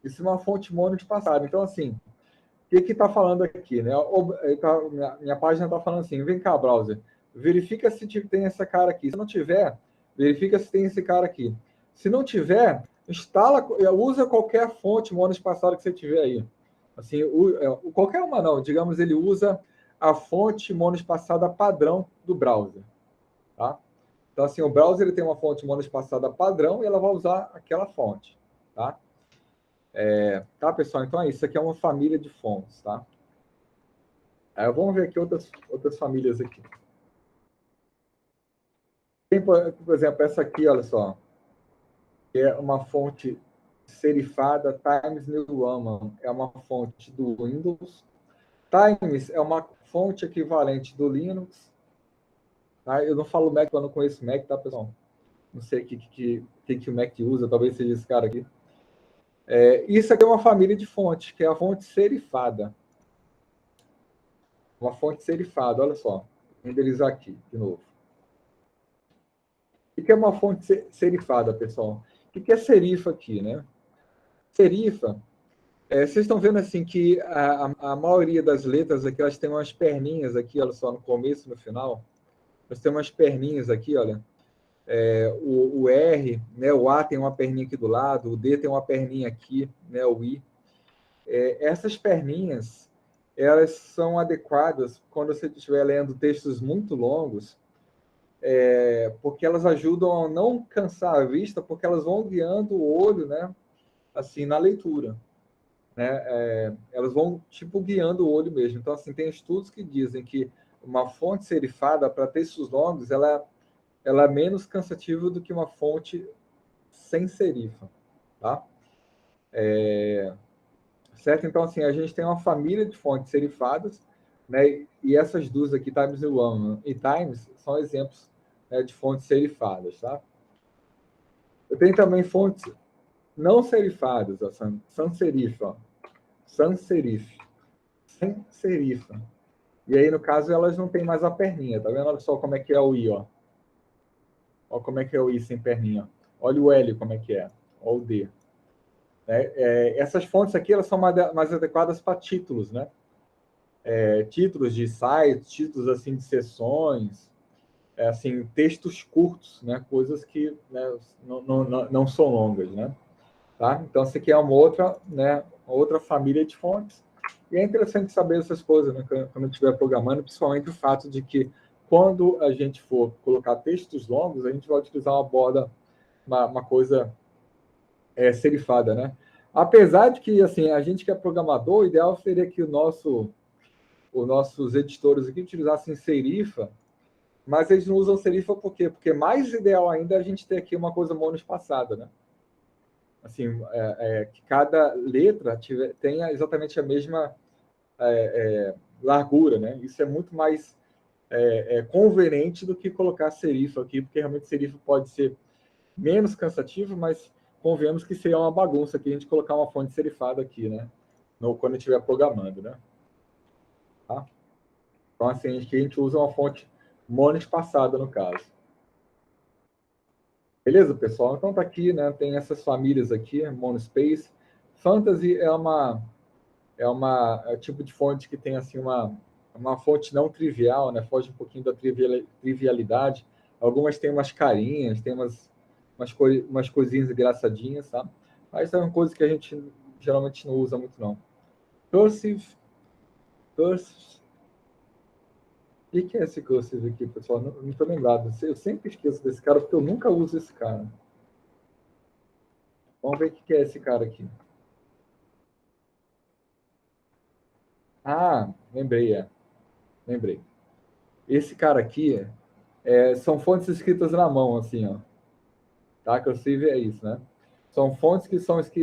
Isso é uma fonte monoespaçada. Então, assim, o que está falando aqui? Né? Minha página está falando assim, vem cá, browser, verifica se tem esse cara aqui. Se não tiver, verifica se tem esse cara aqui. Se não tiver, usa qualquer fonte monoespaçada que você tiver aí. Assim, qualquer uma não, digamos, ele usa a fonte monoespaçada padrão do browser. Tá? Então, assim, o browser ele tem uma fonte monoespaçada padrão e ela vai usar aquela fonte. Tá? Tá, pessoal? Então é isso. Isso aqui é uma família de fontes, tá? Vamos ver aqui outras famílias aqui. Tem, por exemplo, essa aqui, olha só. Que é uma fonte serifada Times New Roman. É uma fonte do Windows. Times é uma fonte equivalente do Linux. Tá? Eu não falo Mac, eu não conheço Mac, tá, pessoal? Não sei o que o Mac usa, talvez seja esse cara aqui. Isso aqui é uma família de fontes, que é a fonte serifada. Uma fonte serifada, olha só. Vou renderizar aqui, de novo. O que é uma fonte serifada, pessoal? O que é serifa aqui, né? Serifa, vocês estão vendo assim que a maioria das letras aqui, elas têm umas perninhas aqui, olha só, no começo e no final. Elas têm umas perninhas aqui, olha. O R, né, o A tem uma perninha aqui do lado, o D tem uma perninha aqui, né, o I. Essas perninhas, elas são adequadas quando você estiver lendo textos muito longos, porque elas ajudam a não cansar a vista, porque elas vão guiando o olho, né, assim, na leitura. Né? Elas vão, tipo, guiando o olho mesmo. Então, assim, tem estudos que dizem que uma fonte serifada para textos longos, ela é menos cansativa do que uma fonte sem serifa, tá? Certo? Então, assim, a gente tem uma família de fontes serifadas, né? E essas duas aqui, Times New Roman e Times, são exemplos, né, de fontes serifadas, tá? Eu tenho também fontes não serifadas, ó, sans serif, ó. Sans serif. Sem serifa. E aí, no caso, elas não têm mais a perninha, tá vendo? Olha só como é que é o I, ó. Olha como é que é o I sem perninha. Olha o L como é que é. Olha o D. Essas fontes aqui, elas são mais adequadas para títulos, né? Títulos de sites, títulos assim de sessões, assim, textos curtos, né? Coisas que, né, não são longas, né? Tá? Então, essa aqui é uma outra, né, uma outra família de fontes. E é interessante saber essas coisas, né, quando estiver programando, principalmente o fato de que, quando a gente for colocar textos longos, a gente vai utilizar uma borda, uma coisa serifada, né? Apesar de que, assim, a gente que é programador, o ideal seria que os nossos editores aqui utilizassem serifa, mas eles não usam serifa por quê? Porque mais ideal ainda é a gente ter aqui uma coisa monoespaçada, né? Assim, que cada letra tenha exatamente a mesma largura, né? Isso é muito mais conveniente do que colocar serifa aqui, porque realmente serifa pode ser menos cansativo, mas convenhamos que seria uma bagunça aqui a gente colocar uma fonte serifada aqui, né? Quando estiver programando, né? Tá? Então, assim, aqui a gente usa uma fonte monoespaçada, no caso. Beleza, pessoal? Então tá aqui, né? Tem essas famílias aqui, monospace. Fantasy é um tipo de fonte que tem assim uma fonte não trivial, né? Foge um pouquinho da trivialidade. Algumas têm umas carinhas, tem umas coisinhas engraçadinhas, tá? Mas é uma coisa que a gente geralmente não usa muito, não. Cursive. O que é esse cursive aqui, pessoal? Não estou lembrado. Eu sempre esqueço desse cara, porque eu nunca uso esse cara. Vamos ver o que é esse cara aqui. Ah, lembrei. Lembrei. Esse cara aqui são fontes escritas na mão, assim, ó. Tá? Cursive é isso, né? São fontes que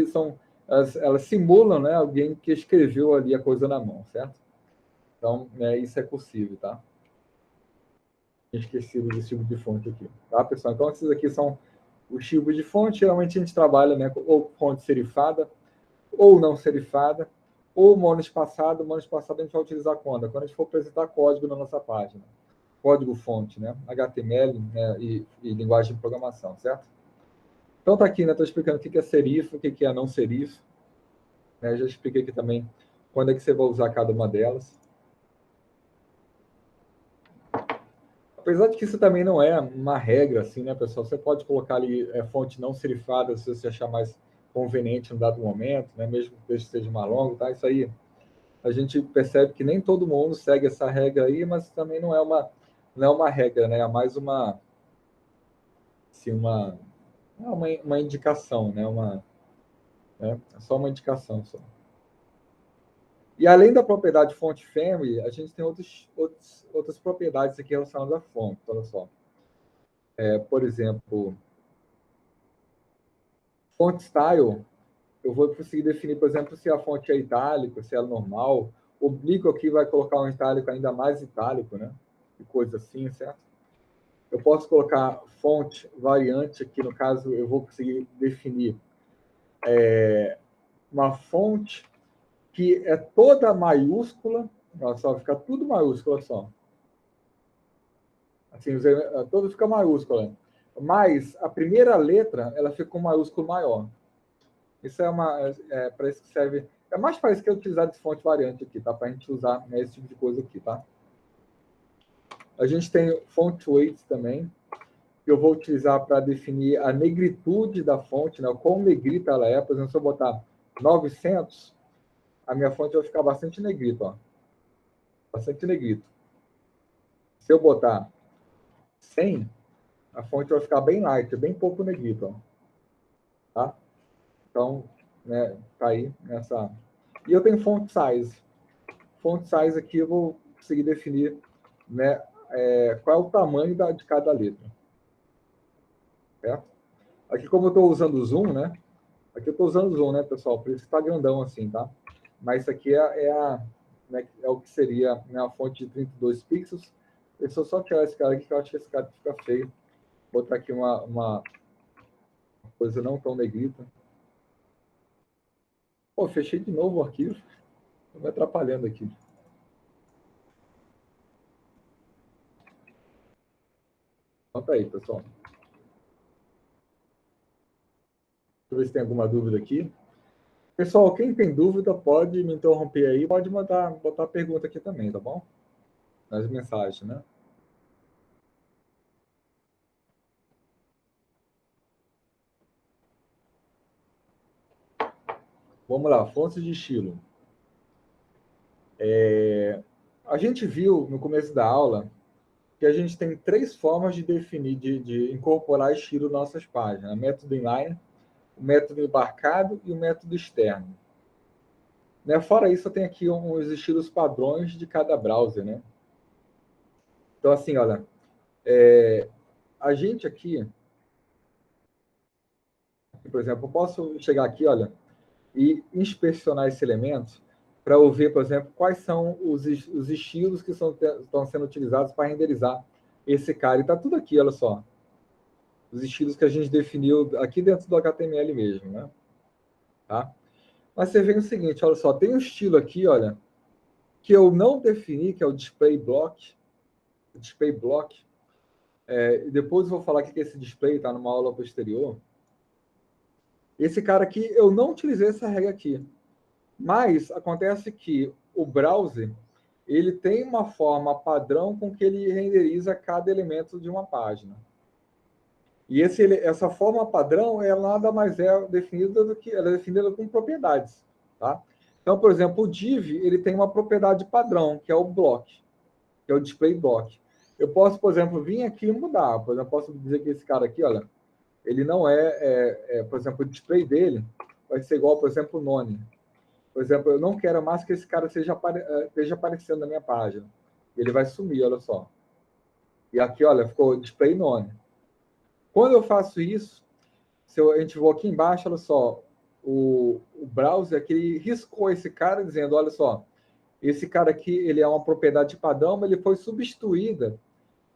são elas simulam, né, alguém que escreveu ali a coisa na mão, certo? Então, isso é possível, tá? Esquecido desse tipo de fonte aqui, tá, pessoal? Então, esses aqui são os tipos de fonte. Geralmente a gente trabalha, né, ou fonte serifada, ou não serifada, ou monoespaçado. Monoespaçado a gente vai utilizar quando? Quando a gente for apresentar código na nossa página. Código-fonte, né? HTML, né, e linguagem de programação, certo? Então, tá aqui, né? Estou explicando o que é serif, o que é não serif. Né? Já expliquei aqui também quando é que você vai usar cada uma delas. Apesar de que isso também não é uma regra, assim, né, pessoal? Você pode colocar ali fonte não serifada se você achar mais conveniente em um dado momento, né? Mesmo que o texto seja mais longo, tá? Isso aí a gente percebe que nem todo mundo segue essa regra aí, mas também não é uma regra, né? É mais assim, uma indicação, né? É só uma indicação só. E além da propriedade fonte family, a gente tem outras propriedades aqui relacionadas à fonte. Olha só. Por exemplo, font style, eu vou conseguir definir, por exemplo, se a fonte é itálica, se é normal. O oblíquo aqui vai colocar um itálico ainda mais itálico, né? E coisa assim, certo? Eu posso colocar fonte variante aqui, no caso, eu vou conseguir definir uma fonte que é toda maiúscula. Olha só, fica tudo maiúsculo, olha só. Assim, todo fica maiúscula. Mas a primeira letra, ela fica com maiúsculo maior. Isso para isso que serve. É mais para isso que é utilizado de fonte variante aqui, tá? Para a gente usar, né, esse tipo de coisa aqui, tá? A gente tem font weight também, que eu vou utilizar para definir a negritude da fonte, né? Quão negrita ela é. Por exemplo, se eu botar 900, a minha fonte vai ficar bastante negrita, ó. Bastante negrito. Se eu botar 100, a fonte vai ficar bem light, bem pouco negrito, ó. Tá? Então, né, tá aí nessa. E eu tenho font size. Font size aqui eu vou conseguir definir, né, qual é o tamanho de cada letra. Certo? Aqui, como eu estou usando o zoom, né? Aqui eu estou usando o zoom, né, pessoal? Por isso que está grandão assim, tá? Mas isso aqui né, é o que seria, né, a fonte de 32 pixels. Deixa eu só tirar esse cara aqui, que eu acho que esse cara fica feio. Vou botar aqui uma coisa não tão negrita. Pô, fechei de novo o arquivo. Tô me atrapalhando aqui. Conta aí, pessoal. Deixa eu ver se tem alguma dúvida aqui. Pessoal, quem tem dúvida pode me interromper aí, pode botar pergunta aqui também, tá bom? Nas mensagens, né? Vamos lá, fontes de estilo. A gente viu no começo da aula que a gente tem 3 formas de definir, de incorporar estilo nas nossas páginas: o método inline, o método embarcado e o método externo. Né? Fora isso, eu tenho aqui uns estilos padrões de cada browser, né? Então, assim, olha, a gente aqui, por exemplo, eu posso chegar aqui, olha, e inspecionar esse elemento para eu ver, por exemplo, quais são os estilos que estão sendo utilizados para renderizar esse cara. E está tudo aqui, olha só. Os estilos que a gente definiu aqui dentro do HTML mesmo, né? Tá? Mas você vê o seguinte, olha só, tem um estilo aqui, olha, que eu não defini, que é o display block. O display block. E depois eu vou falar o que é esse display, tá numa aula posterior. Esse cara aqui, eu não utilizei essa regra aqui. Mas acontece que o browser, ele tem uma forma padrão com que ele renderiza cada elemento de uma página. E essa forma padrão, ela nada mais é definida do que ela é definida com propriedades, tá? Então, por exemplo, o div, ele tem uma propriedade padrão, que é o block, que é o display block. Eu posso, por exemplo, vir aqui e mudar. Por exemplo, posso dizer que esse cara aqui, olha, ele não por exemplo, o display dele vai ser igual, por exemplo, o none. Por exemplo, eu não quero mais que esse cara esteja aparecendo na minha página. Ele vai sumir, olha só. E aqui, olha, ficou display none. Quando eu faço isso, a gente for aqui embaixo, olha só, o browser aqui ele riscou esse cara dizendo, olha só, esse cara aqui ele é uma propriedade padrão, mas ele foi substituída,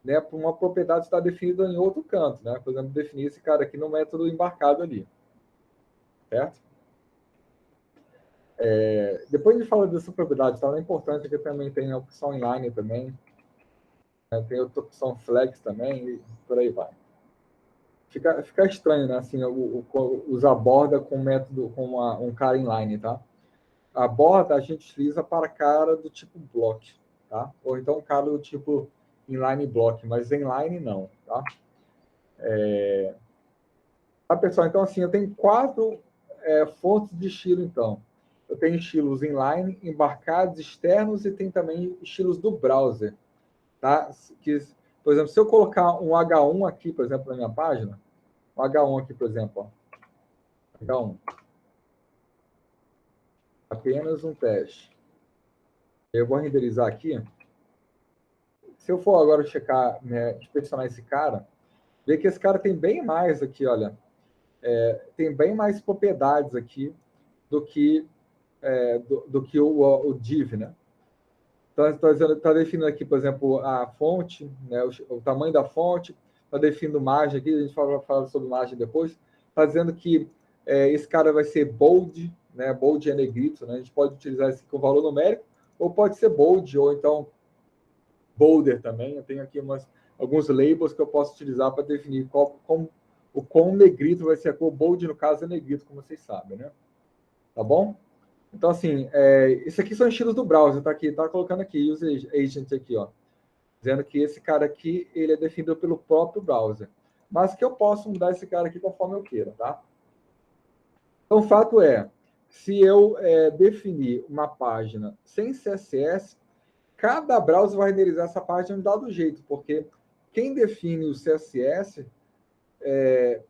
né, por uma propriedade que está definida em outro canto, né? Por exemplo, definir esse cara aqui no método embarcado ali, certo? Depois a gente fala dessa propriedade, tá? É importante que também tem a opção inline também, né? Tem outra opção flex também, e por aí vai. Fica estranho, né? Assim, usar borda com método, com um cara inline, tá? A borda a gente utiliza para cara do tipo block, tá? Ou então cara do tipo inline block, mas inline não, tá? Tá, pessoal? Então, assim, eu tenho 4 fontes de estilo, então. Eu tenho estilos inline, embarcados, externos e tem também estilos do browser, tá? Que, por exemplo, se eu colocar um H1 aqui, por exemplo, na minha página, um H1 aqui, por exemplo, ó, H1, apenas um teste. Eu vou renderizar aqui. Se eu for agora checar, né, inspecionar esse cara, ver que esse cara tem bem mais aqui, olha, tem bem mais propriedades aqui do que do que o div, né? Então, está definindo aqui, por exemplo, a fonte, né, o tamanho da fonte, está definindo margem aqui, a gente fala sobre margem depois, está dizendo que esse cara vai ser bold, né? Bold é negrito, né? A gente pode utilizar esse com valor numérico, ou pode ser bold, ou então bolder também. Eu tenho aqui alguns labels que eu posso utilizar para definir o quão negrito vai ser a cor. Bold, no caso, é negrito, como vocês sabem, né? Tá bom? Então, assim, esses aqui são estilos do browser, tá aqui, tá colocando aqui, use agent aqui, ó, dizendo que esse cara aqui, ele é definido pelo próprio browser, mas que eu posso mudar esse cara aqui conforme eu queira, tá? Então, o fato é, se eu definir uma página sem CSS, cada browser vai renderizar essa página de dado jeito, porque quem define o CSS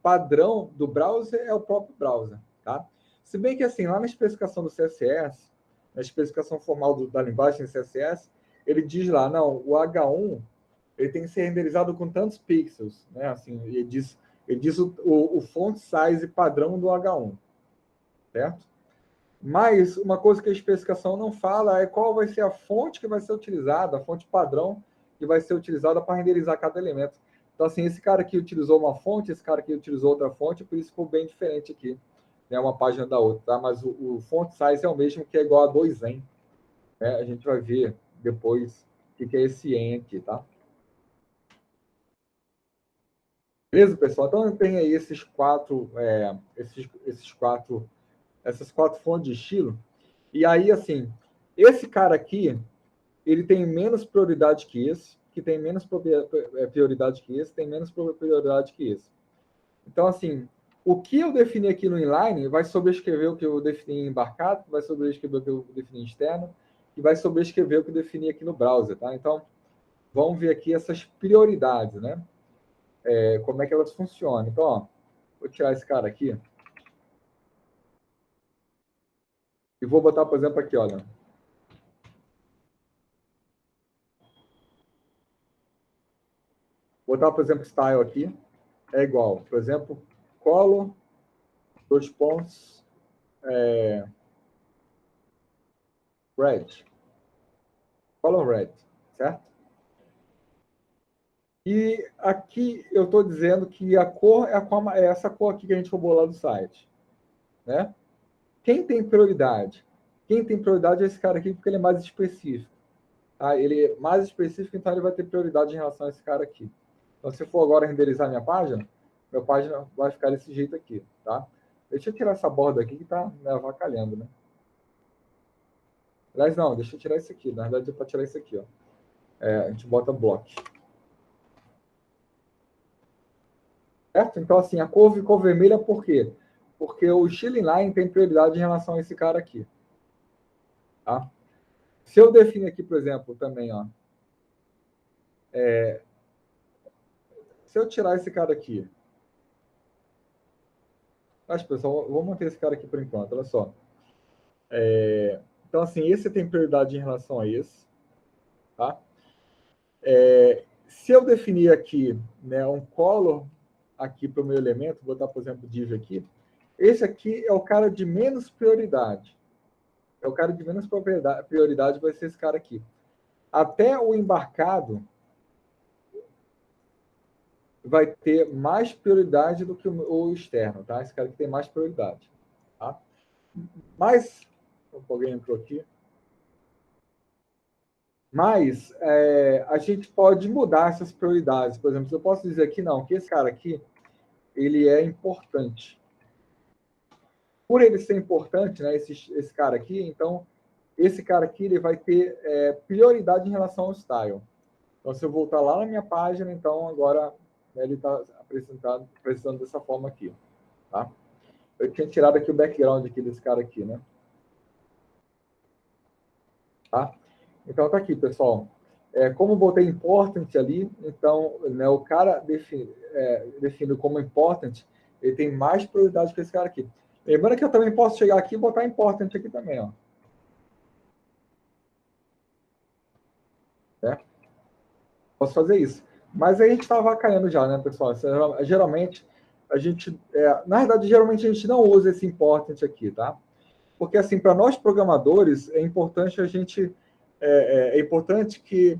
padrão do browser é o próprio browser, tá? Se bem que, assim, lá na especificação do CSS, na especificação formal da linguagem CSS, ele diz lá, não, o H1 ele tem que ser renderizado com tantos pixels, né? Assim, ele diz o font size padrão do H1, certo? Mas uma coisa que a especificação não fala é qual vai ser a fonte que vai ser utilizada, a fonte padrão que vai ser utilizada para renderizar cada elemento. Então, assim, esse cara aqui utilizou uma fonte, esse cara aqui utilizou outra fonte, por isso ficou bem diferente aqui, né, uma página da outra, tá? Mas o font size é o mesmo, que é igual a 2em, né? A gente vai ver depois o que é esse en aqui, tá? Beleza, pessoal? Então, tem aí essas quatro fontes de estilo. E aí, assim, esse cara aqui, ele tem menos prioridade que esse, que tem menos prioridade que esse, tem menos prioridade que esse. Então, assim, o que eu defini aqui no inline vai sobrescrever o que eu defini em embarcado, vai sobrescrever o que eu defini em externo, e vai sobrescrever o que eu defini aqui no browser, tá? Então, vamos ver aqui essas prioridades, né? Como é que elas funcionam. Então, ó, vou tirar esse cara aqui e vou botar, por exemplo, aqui, olha. Vou botar, por exemplo, style aqui, é igual, por exemplo, color, dois pontos, red. Color red, certo? E aqui eu estou dizendo que a cor é essa cor aqui que a gente roubou lá do site, né? Quem tem prioridade? Quem tem prioridade é esse cara aqui, porque ele é mais específico. Tá? Ele é mais específico, então ele vai ter prioridade em relação a esse cara aqui. Então, se eu for agora renderizar minha página vai ficar desse jeito aqui, tá? Deixa eu tirar essa borda aqui que está me avacalhando, né? Aliás, não, deixa eu tirar isso aqui. Na verdade, é para tirar isso aqui, ó. A gente bota block. Certo? Então, assim, a cor ficou vermelha por quê? Porque o Stealing Line tem prioridade em relação a esse cara aqui. Tá? Se eu definir aqui, por exemplo, também, ó, se eu tirar esse cara aqui, acho, pessoal, vou manter esse cara aqui por enquanto, olha só. Então, assim, esse tem prioridade em relação a esse, tá? Se eu definir aqui, né, um color aqui para o meu elemento, vou botar, por exemplo, div aqui, esse aqui é o cara de menos prioridade. É o cara de menos prioridade, vai ser esse cara aqui. Até o embarcado vai ter mais prioridade do que o externo, tá? Esse cara aqui tem mais prioridade, tá? Mas, alguém entrou aqui. Mas a gente pode mudar essas prioridades. Por exemplo, se eu posso dizer aqui, não, que esse cara aqui, ele é importante. Por ele ser importante, né, esse cara aqui, então, esse cara aqui ele vai ter prioridade em relação ao style. Então, se eu voltar lá na minha página, então, agora né, ele está apresentando dessa forma aqui. Tá? Eu tinha tirado aqui o background aqui desse cara aqui, né? Tá? Então, tá aqui, pessoal. Como eu botei important ali, então, né, o cara definido como important, ele tem mais prioridade que esse cara aqui. Lembrando que eu também posso chegar aqui e botar important aqui também, ó. Né? Posso fazer isso. Mas aí a gente está avacalhando já, né, pessoal? Geralmente, a gente... na verdade, geralmente a gente não usa esse important aqui, tá? Porque, assim, para nós programadores, é importante a gente... É importante que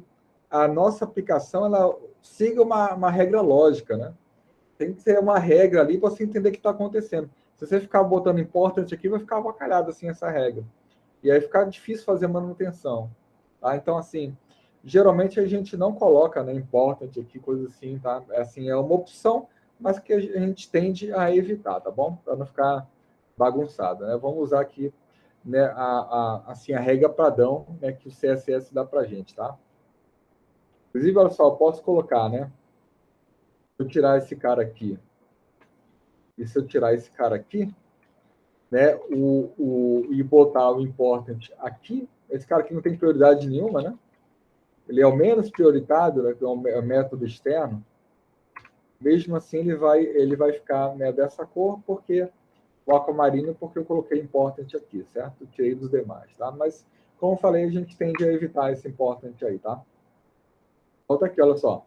a nossa aplicação ela siga uma regra lógica, né? Tem que ser uma regra ali para você entender o que está acontecendo. Se você ficar botando important aqui, vai ficar avacalhado assim essa regra. E aí fica difícil fazer manutenção. Tá? Então, assim, geralmente a gente não coloca né, important aqui, coisa assim, tá? Assim, é uma opção, mas que a gente tende a evitar, tá bom? Para não ficar bagunçado. Né? Vamos usar aqui né, assim, a regra padrão né, que o CSS dá para a gente, tá? Inclusive, olha só, eu posso colocar, né? Se eu tirar esse cara aqui, e se eu tirar esse cara aqui, né? E botar o important aqui, esse cara aqui não tem prioridade nenhuma, né? Ele é o menos prioritário, né? Que é o método externo. Mesmo assim, ele vai ficar né, dessa cor, porque o aquamarino, porque eu coloquei important aqui, certo? Eu tirei dos demais, tá? Mas, como eu falei, a gente tende a evitar esse important aí, tá? Volta aqui, olha só.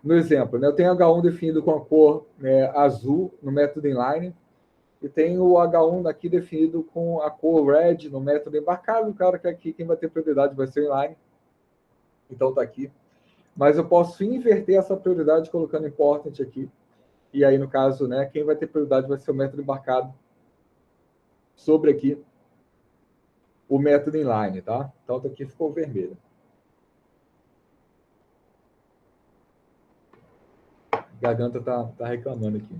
No exemplo, né, eu tenho H1 definido com a cor né, azul no método inline, e tenho o H1 aqui definido com a cor red no método embarcado. Claro que aqui quem vai ter prioridade vai ser o inline. Então tá aqui. mas eu posso inverter essa prioridade colocando important aqui. E aí, no caso, né, quem vai ter prioridade vai ser o método embarcado sobre aqui o método inline, tá? Então, aqui ficou vermelho. A garganta tá reclamando aqui.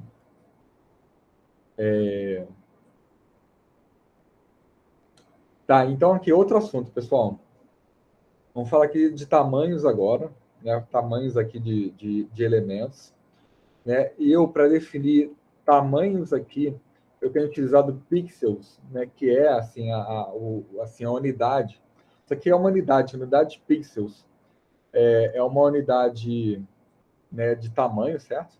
Tá, então aqui outro assunto, pessoal. Vamos falar aqui de tamanhos agora, né? Tamanhos aqui de elementos. Né? E eu, para definir tamanhos aqui, eu tenho utilizado pixels, né? Que é assim a unidade. Isso aqui é uma unidade de pixels. É uma unidade, né, de tamanho, certo?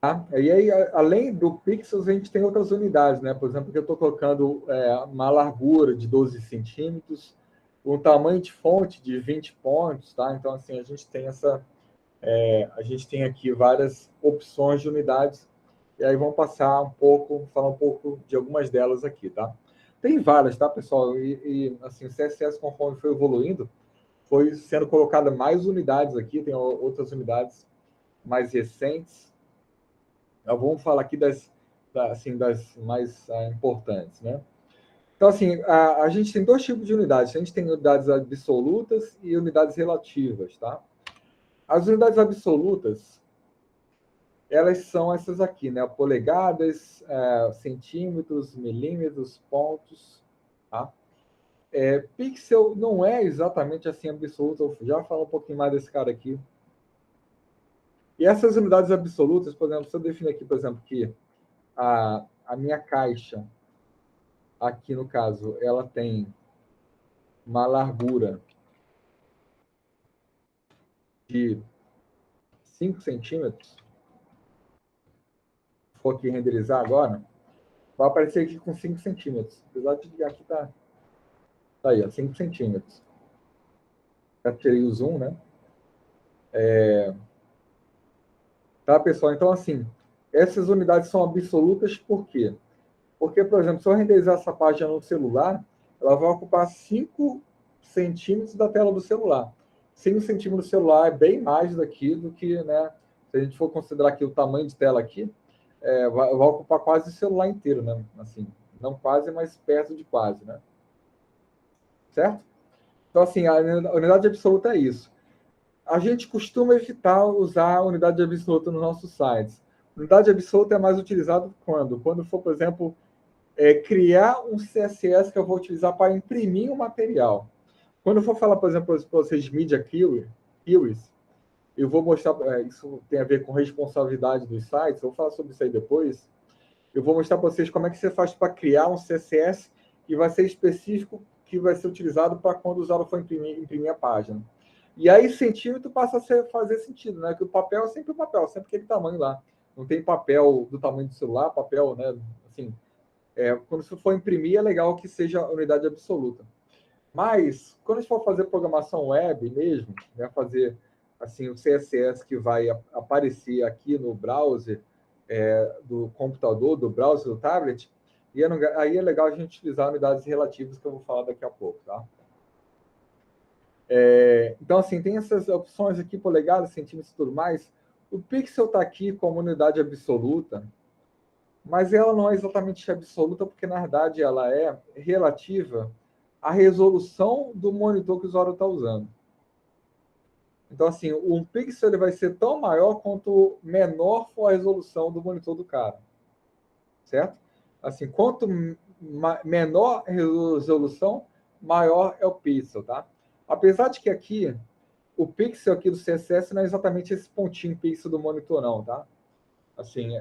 Tá? E aí, além do pixels, a gente tem outras unidades, né? Por exemplo, que eu estou colocando uma largura de 12 centímetros, um tamanho de fonte de 20 pontos, tá? Então, assim, a gente tem aqui várias opções de unidades, e aí vamos falar um pouco de algumas delas aqui, tá? Tem várias, tá, pessoal? Assim, o CSS, conforme foi evoluindo, foi sendo colocada mais unidades aqui, tem outras unidades mais recentes. Vamos falar aqui das mais importantes, né? Então, assim, a gente tem dois tipos de unidades. A gente tem unidades absolutas e unidades relativas, tá? As unidades absolutas, elas são essas aqui, né? Polegadas, centímetros, milímetros, pontos, tá? Pixel não é exatamente assim absoluto. Eu já falo um pouquinho mais desse cara aqui. E essas unidades absolutas, por exemplo, se eu definir aqui, por exemplo, que a minha caixa, aqui no caso, ela tem uma largura de 5 centímetros, se for aqui renderizar agora, vai aparecer aqui com 5 centímetros. Apesar de aqui tá aí, ó, 5 centímetros. Já tirei o zoom, né? Tá, pessoal? Então, assim, essas unidades são absolutas por quê? Porque, por exemplo, se eu renderizar essa página no celular, ela vai ocupar 5 centímetros da tela do celular. 5 centímetros do celular é bem mais daqui do que, né? Se a gente for considerar aqui o tamanho de tela aqui, vai ocupar quase o celular inteiro, né? Assim, não quase, mas perto de quase, né? Certo? Então, assim, a unidade absoluta é isso. A gente costuma evitar usar a unidade absoluta nos nossos sites. Unidade absoluta é mais utilizada quando? Quando for, por exemplo, criar um CSS que eu vou utilizar para imprimir um material. Quando eu for falar, por exemplo, para vocês de Media Queries, eu vou mostrar, isso tem a ver com responsabilidade dos sites, eu vou falar sobre isso aí depois. Eu vou mostrar para vocês como é que você faz para criar um CSS que vai ser específico, que vai ser utilizado para quando o usuário for imprimir a página. E aí, centímetro passa a fazer sentido, né? Que o papel é sempre o papel, sempre aquele tamanho lá. Não tem papel do tamanho do celular, papel, né? Assim, quando você for imprimir, é legal que seja unidade absoluta. Mas, quando a gente for fazer programação web mesmo, né, fazer assim, o CSS que vai aparecer aqui no browser do computador, do browser do tablet, aí é legal a gente utilizar unidades relativas que eu vou falar daqui a pouco, tá? Então, assim, tem essas opções aqui, polegadas, centímetros e tudo mais. O pixel está aqui como unidade absoluta, mas ela não é exatamente absoluta, porque, na verdade, ela é relativa à resolução do monitor que o usuário está usando. Então, assim, um pixel ele vai ser tão maior quanto menor for a resolução do monitor do cara. Certo? Assim, quanto menor a resolução, maior é o pixel, tá? Apesar de que aqui, o pixel aqui do CSS não é exatamente esse pontinho pixel do monitor, não, tá? Assim,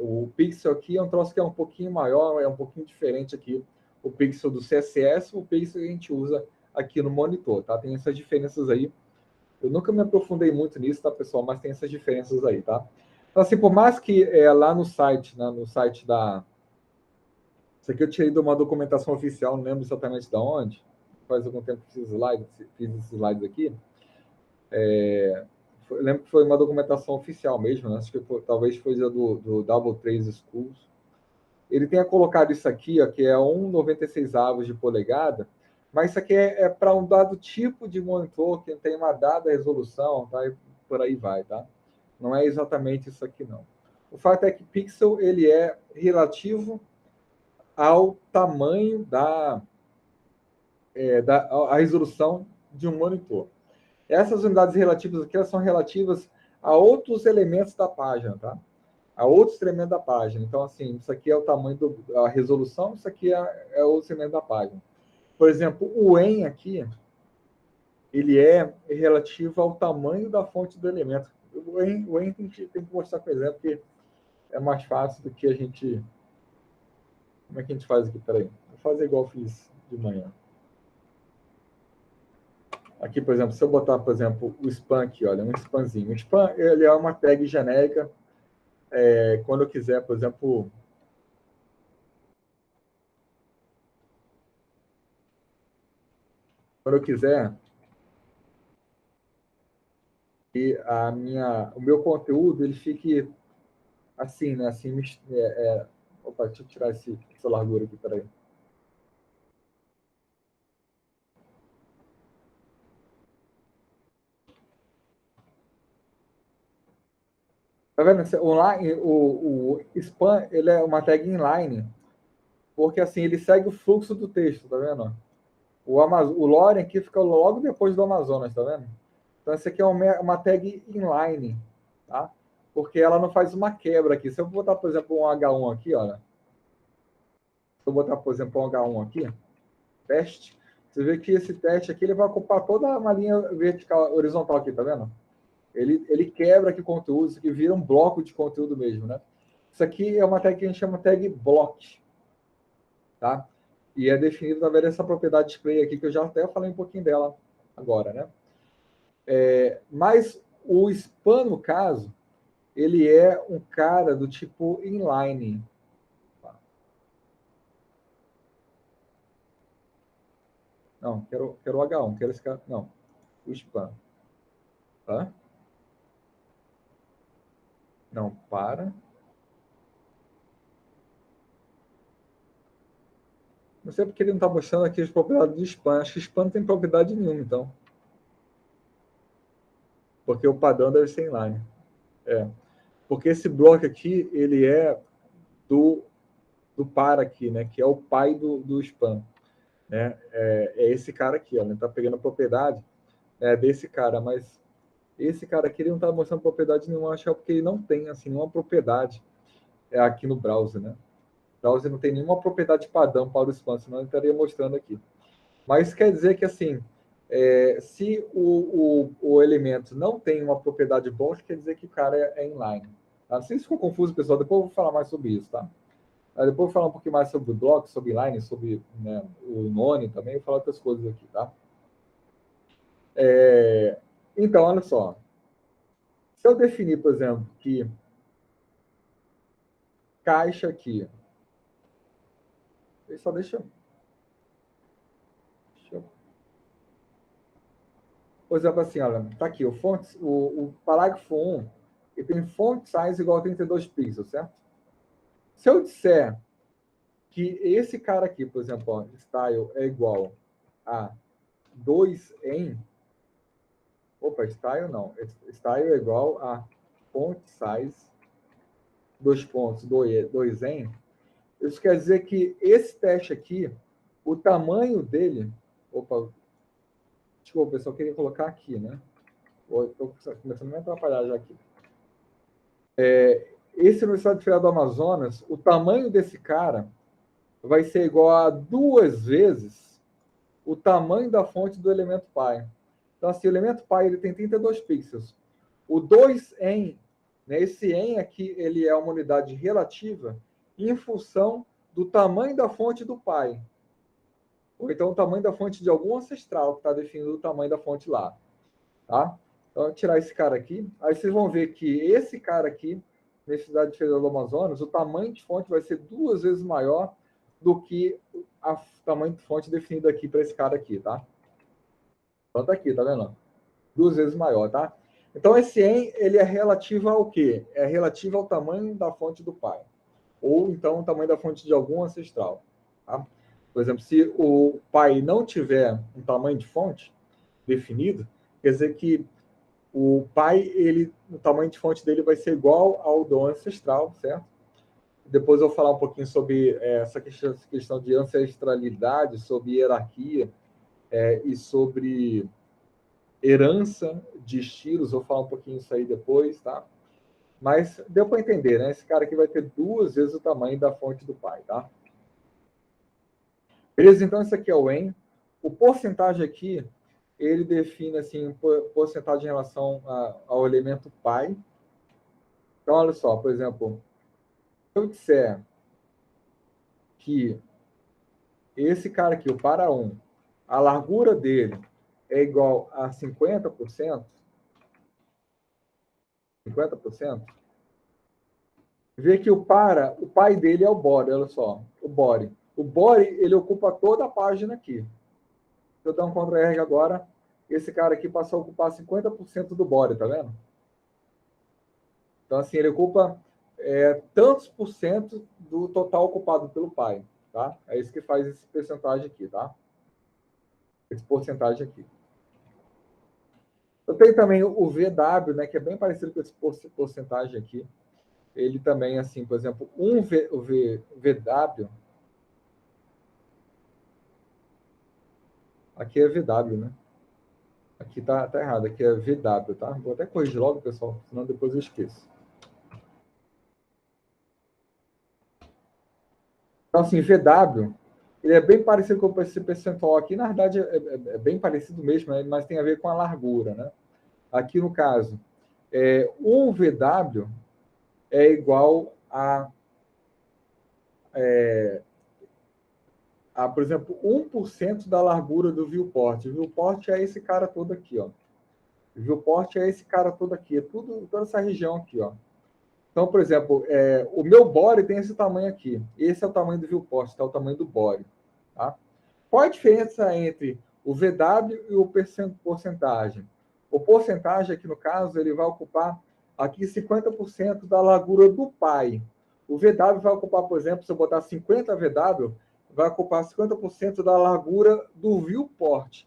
o pixel aqui é um troço que é um pouquinho maior, é um pouquinho diferente aqui. O pixel do CSS, o pixel que a gente usa aqui no monitor, tá? Tem essas diferenças aí. Eu nunca me aprofundei muito nisso, tá, pessoal? Mas tem essas diferenças aí, tá? Então, assim, por mais que lá no site, né, no site da... Isso aqui eu tirei de uma documentação oficial, não lembro exatamente de onde. Faz algum tempo que fiz esses slides aqui. Eu lembro que foi uma documentação oficial mesmo, né? Acho que talvez foi do Double Trace Schools. Ele tenha colocado isso aqui, ó, que é 1,96 avos de polegada, Mas isso aqui é para um dado tipo de monitor que tem uma dada resolução, tá? E por aí vai, tá? Não é exatamente isso aqui, não. O fato é que pixel ele é relativo ao tamanho a resolução de um monitor. Essas unidades relativas aqui elas são relativas a outros elementos da página, tá? A outros elementos da página. Então, assim, isso aqui é o tamanho da resolução, isso aqui é outro elemento da página. Por exemplo, o EN aqui, ele é relativo ao tamanho da fonte do elemento. O EN tem que mostrar com exemplo, porque é mais fácil do que a gente... Como é que a gente faz aqui? Peraí. Vou fazer igual eu fiz de manhã. Aqui, por exemplo, se eu botar, por exemplo, o span aqui, olha, um spanzinho. O span, ele é uma tag genérica. Quando eu quiser, por exemplo... Quando eu quiser que o meu conteúdo ele fique assim, né? Assim, opa, deixa eu tirar essa largura aqui, peraí. Tá vendo? O span ele é uma tag inline, porque assim ele segue o fluxo do texto, tá vendo? O Lorem aqui fica logo depois do Amazonas, tá vendo? Então, essa aqui é uma tag inline, tá? Porque ela não faz uma quebra aqui. Se eu botar, por exemplo, um H1 aqui, olha. Se eu botar, por exemplo, um H1 aqui, teste, você vê que esse teste aqui ele vai ocupar toda uma linha vertical, horizontal aqui, tá vendo? Ele quebra aqui conteúdo, isso aqui vira um bloco de conteúdo mesmo, né? Isso aqui é uma tag que a gente chama tag block, tá? E é definido através dessa propriedade display aqui, que eu já até falei um pouquinho dela agora, né? Mas o span, no caso, ele é um cara do tipo inline. Não, quero o H1, quero esse cara. Não, o span. Tá? Não, para. Não sei porque ele não está mostrando aqui as propriedades do span. Acho que span não tem propriedade nenhuma, então. Porque o padrão deve ser inline. Porque esse bloco aqui, ele é do par aqui, né? Que é o pai do span. Né? É esse cara aqui, ó. Ele está pegando a propriedade desse cara, mas esse cara aqui ele não está mostrando propriedade nenhuma, acho que é porque ele não tem assim, nenhuma propriedade aqui no browser. Né? O browser não tem nenhuma propriedade padrão para o span, senão ele estaria mostrando aqui. Mas quer dizer que assim, se o elemento não tem uma propriedade boa, quer dizer que o cara é inline. Tá? Não sei se ficou confuso, pessoal, depois eu vou falar mais sobre isso, tá? Depois eu vou falar um pouquinho mais sobre o block, sobre inline, sobre o none também, vou falar outras coisas aqui, tá? Então, olha só. Se eu definir, por exemplo, que caixa aqui, só deixa eu... Por exemplo, assim, olha, tá aqui, o parágrafo 1, ele tem font size igual a 32 pixels, certo? Se eu disser que esse cara aqui, por exemplo, ó, style é igual a 2 em... Opa, style não. Style é igual a font size, 2 pontos, 2 em... Isso quer dizer que esse teste aqui, o tamanho dele... Opa, desculpa, pessoal, eu queria colocar aqui, né? Estou começando a me atrapalhar já aqui. Esse Universidade Federal do Amazonas, o tamanho desse cara vai ser igual a 2 vezes o tamanho da fonte do elemento pi. Então, assim, o elemento pi ele tem 32 pixels. O 2 em, né, esse em aqui, ele é uma unidade relativa em função do tamanho da fonte do pi. Ou então o tamanho da fonte de algum ancestral que está definindo o tamanho da fonte lá. Tá? Então, eu vou tirar esse cara aqui. Aí vocês vão ver que esse cara aqui, Universidade Federal do Amazonas, o tamanho de fonte vai ser 2 vezes maior do que o tamanho de fonte definido aqui para esse cara aqui, tá? Então tá aqui, tá vendo? 2 vezes maior, tá? Então esse em, ele é relativo ao quê? É relativo ao tamanho da fonte do pai. Ou então o tamanho da fonte de algum ancestral, tá? Por exemplo, se o pai não tiver um tamanho de fonte definido, quer dizer que o pai, o tamanho de fonte dele vai ser igual ao do ancestral, certo? Depois eu vou falar um pouquinho sobre essa questão de ancestralidade, sobre hierarquia e sobre herança de estilos. Vou falar um pouquinho isso aí depois, tá? Mas deu para entender, né? Esse cara aqui vai ter 2 vezes o tamanho da fonte do pai, tá? Beleza? Então, isso aqui é o N. O porcentagem aqui, ele define, assim, porcentagem em relação ao elemento pai. Então, olha só, por exemplo, se eu disser que esse cara aqui, o para 1, a largura dele é igual a 50%, vê que o pai dele é o body, olha só, o body. O body, ele ocupa toda a página aqui. Se eu dar um Ctrl+R agora, esse cara aqui passou a ocupar 50% do body, tá vendo? Então, assim, ele ocupa tantos por cento do total ocupado pelo pai, tá? É isso que faz esse percentagem aqui, tá? Esse porcentagem aqui. Eu tenho também o VW, né, que é bem parecido com esse porcentagem aqui. Ele também, assim, por exemplo, o VW, aqui é VW, né? Aqui tá errado, aqui é VW, tá? Vou até corrigir logo, pessoal, senão depois eu esqueço. Então, assim, VW, ele é bem parecido com esse percentual aqui. Na verdade, é bem parecido mesmo, né? Mas tem a ver com a largura, né? Aqui, no caso, um VW é igual por exemplo, 1% da largura do viewport. O viewport é esse cara todo aqui, ó. O viewport é esse cara todo aqui, toda essa região aqui, ó. Então, por exemplo, o meu body tem esse tamanho aqui. Esse é o tamanho do viewport, tá? O tamanho do body, tá? Qual a diferença entre o VW e o porcentagem? O porcentagem aqui, no caso, ele vai ocupar aqui 50% da largura do pai. O VW vai ocupar, por exemplo, se eu botar 50 VW, vai ocupar 50% da largura do viewport,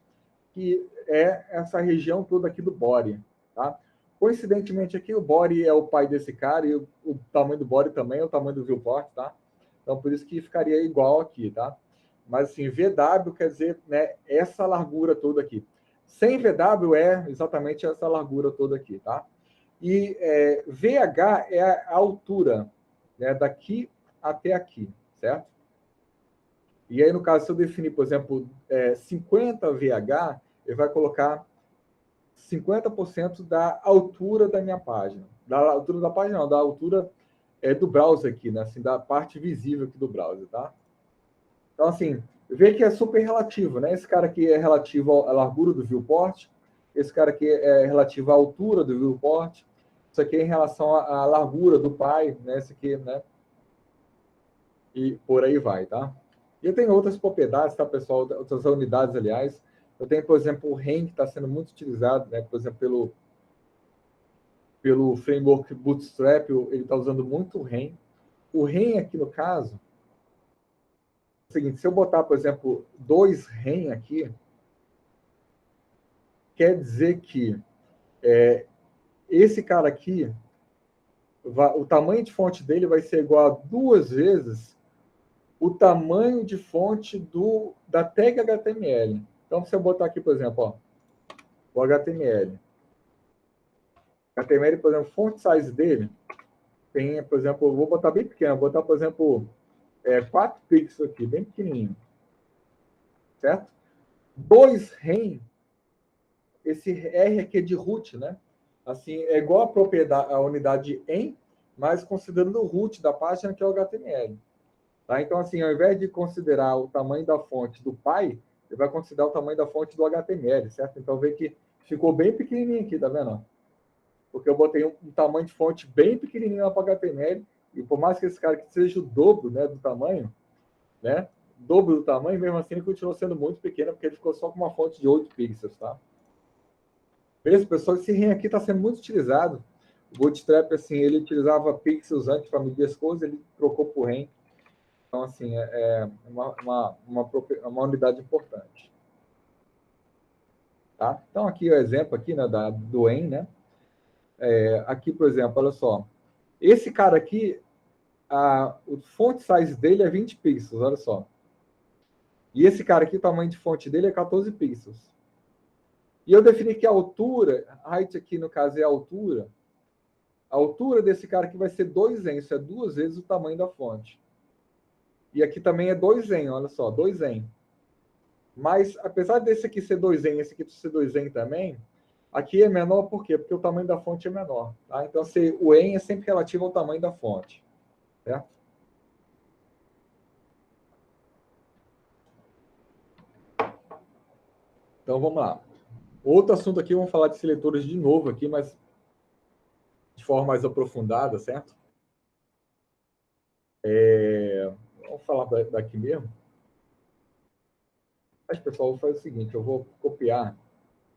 que é essa região toda aqui do body, tá? Coincidentemente aqui, o body é o pai desse cara e o tamanho do body também é o tamanho do viewport, tá? Então, por isso que ficaria igual aqui, tá? Mas, assim, VW quer dizer, né, essa largura toda aqui. Sem VW é exatamente essa largura toda aqui, tá? E VH é a altura, né, daqui até aqui, certo? E aí, no caso, se eu definir, por exemplo, 50 VH, ele vai colocar 50% da altura da minha página. Da altura da página, não, da altura do browser aqui, né? Assim, da parte visível aqui do browser, tá? Então, assim, vê que é super relativo, né? Esse cara aqui é relativo à largura do viewport, esse cara aqui é relativo à altura do viewport, isso aqui é em relação à largura do pai, né? Esse aqui, né? E por aí vai, tá? E eu tenho outras propriedades, tá, pessoal? Outras unidades, aliás. Eu tenho, por exemplo, o REM, que está sendo muito utilizado, né? Por exemplo, pelo framework Bootstrap, ele está usando muito o REM. O REM aqui, no caso, é o seguinte, se eu botar, por exemplo, 2 REM aqui, quer dizer que esse cara aqui, o tamanho de fonte dele vai ser igual a 2 vezes o tamanho de fonte da tag HTML. Então, se eu botar aqui, por exemplo, ó, o HTML. HTML, por exemplo, font size dele tem, por exemplo, vou botar bem pequeno, vou botar, por exemplo, 4 pixels aqui, bem pequenininho. Certo? 2 REM, esse R aqui é de root, né? Assim, é igual a propriedade, a unidade em, mas considerando o root da página, que é o HTML. Tá? Então, assim, ao invés de considerar o tamanho da fonte do pai, ele vai considerar o tamanho da fonte do HTML, certo? Então, vê que ficou bem pequenininho aqui, tá vendo? Porque eu botei um tamanho de fonte bem pequenininho para HTML, e por mais que esse cara aqui seja o dobro, né, do tamanho, né? Dobro do tamanho, mesmo assim ele continuou sendo muito pequeno, porque ele ficou só com uma fonte de 8 pixels, tá? Beleza, pessoal? Esse REM aqui está sendo muito utilizado. O Bootstrap, assim, ele utilizava pixels antes para medir as coisas, ele trocou por REM. Então, assim, é uma unidade importante. Tá? Então, aqui o exemplo aqui, né, do EN, né? Aqui, por exemplo, olha só. Esse cara aqui, o font size dele é 20 pixels, olha só. E esse cara aqui, o tamanho de fonte dele é 14 pixels. E eu defini que a altura, height aqui no caso é a altura desse cara aqui vai ser 2en, isso é 2 vezes o tamanho da fonte. E aqui também é 2en, olha só, 2en. Mas, apesar desse aqui ser 2en, esse aqui ser 2en também, aqui é menor por quê? Porque o tamanho da fonte é menor. Tá? Então, o en é sempre relativo ao tamanho da fonte. Certo? Então, vamos lá. Outro assunto aqui, vamos falar de seletores de novo aqui, mas de forma mais aprofundada, certo? Vamos falar daqui mesmo. Mas, pessoal, vou fazer o seguinte, eu vou copiar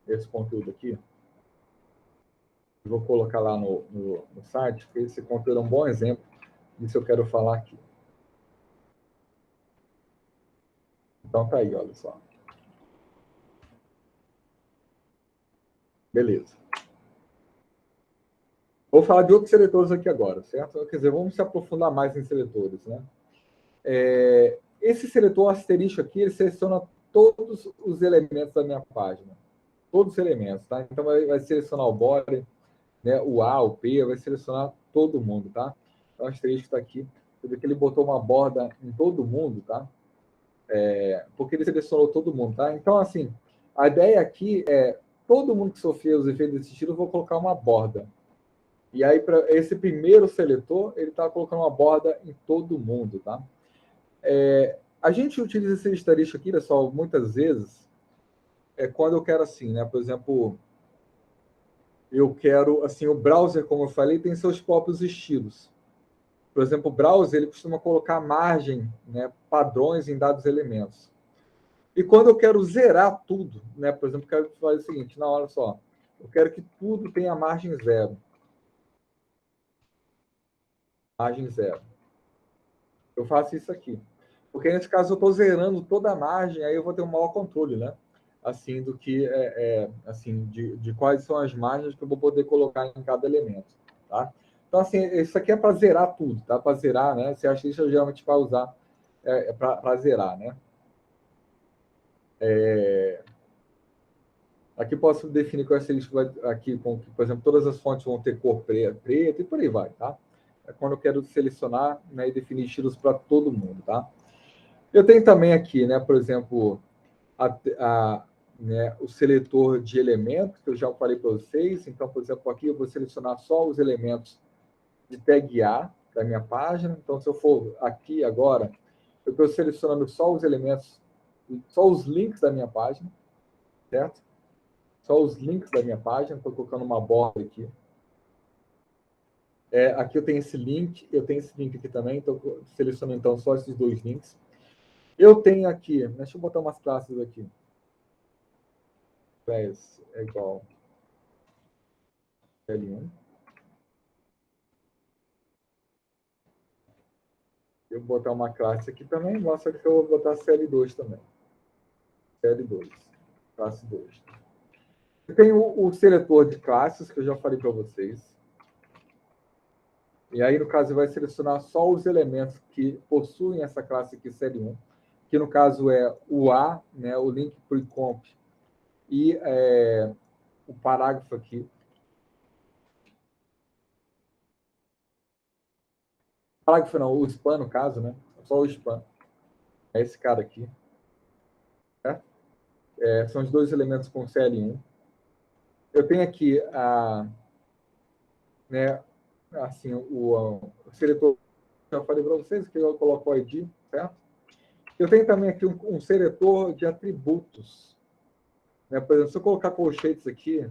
esse conteúdo aqui, vou colocar lá no site, porque esse conteúdo é um bom exemplo disso que eu quero falar aqui. Então, tá aí, olha só. Beleza. Vou falar de outros seletores aqui agora, certo? Quer dizer, vamos se aprofundar mais em seletores, né? Esse seletor asterisco aqui, ele seleciona todos os elementos da minha página. Todos os elementos, tá? Então, vai selecionar o body, né? O A, o P, vai selecionar todo mundo, tá? Então, o asterisco está aqui. Você vê que ele botou uma borda em todo mundo, tá? Porque ele selecionou todo mundo, tá? Então, assim, a ideia aqui é todo mundo que sofreu os efeitos desse estilo, eu vou colocar uma borda. E aí, para esse primeiro seletor, ele está colocando uma borda em todo mundo, tá? A gente utiliza esse asterisco aqui, pessoal, muitas vezes, quando eu quero assim, né? Por exemplo, eu quero, assim, o browser, como eu falei, tem seus próprios estilos. Por exemplo, o browser, ele costuma colocar margem, né, padrões em dados elementos. E quando eu quero zerar tudo, né, por exemplo, eu quero fazer o seguinte, não, olha só, eu quero que tudo tenha margem zero. Margem zero. Eu faço isso aqui. Porque nesse caso eu estou zerando toda a margem, aí eu vou ter um maior controle, né? Assim, do que assim, de quais são as margens que eu vou poder colocar em cada elemento, tá? Então, assim, isso aqui é para zerar tudo, tá? Para zerar, né? Você acha que isso geralmente vai usar para zerar, né? Aqui posso definir qual é isso aqui, com que, por exemplo, todas as fontes vão ter cor preta e por aí vai, tá? É quando eu quero selecionar, né, e definir estilos para todo mundo, tá? Eu tenho também aqui, né, por exemplo, né, o seletor de elementos, que eu já falei para vocês. Então, por exemplo, aqui eu vou selecionar só os elementos de tag A da minha página. Então, se eu for aqui agora, eu estou selecionando só os elementos, só os links da minha página, certo? Só os links da minha página. Estou colocando uma borda aqui. Aqui eu tenho esse link aqui também. Estou selecionando, então, só esses dois links. Eu tenho aqui, deixa eu botar umas classes aqui. Class é igual L1. Eu vou botar uma classe aqui também, mostra que eu vou botar CL2 também. CL2, classe 2. Eu tenho o seletor de classes, que eu já falei para vocês. E aí, no caso, vai selecionar só os elementos que possuem essa classe aqui, CL1, que no caso é o A, né, o link pre-comp, e o parágrafo aqui. Parágrafo não, o span, no caso, né? Só o span. É esse cara aqui. São os dois elementos com CL1. Eu tenho aqui né, assim, o seletor, já falei para vocês que eu coloco o ID, certo? Eu tenho também aqui um seletor de atributos. Né? Por exemplo, se eu colocar colchetes aqui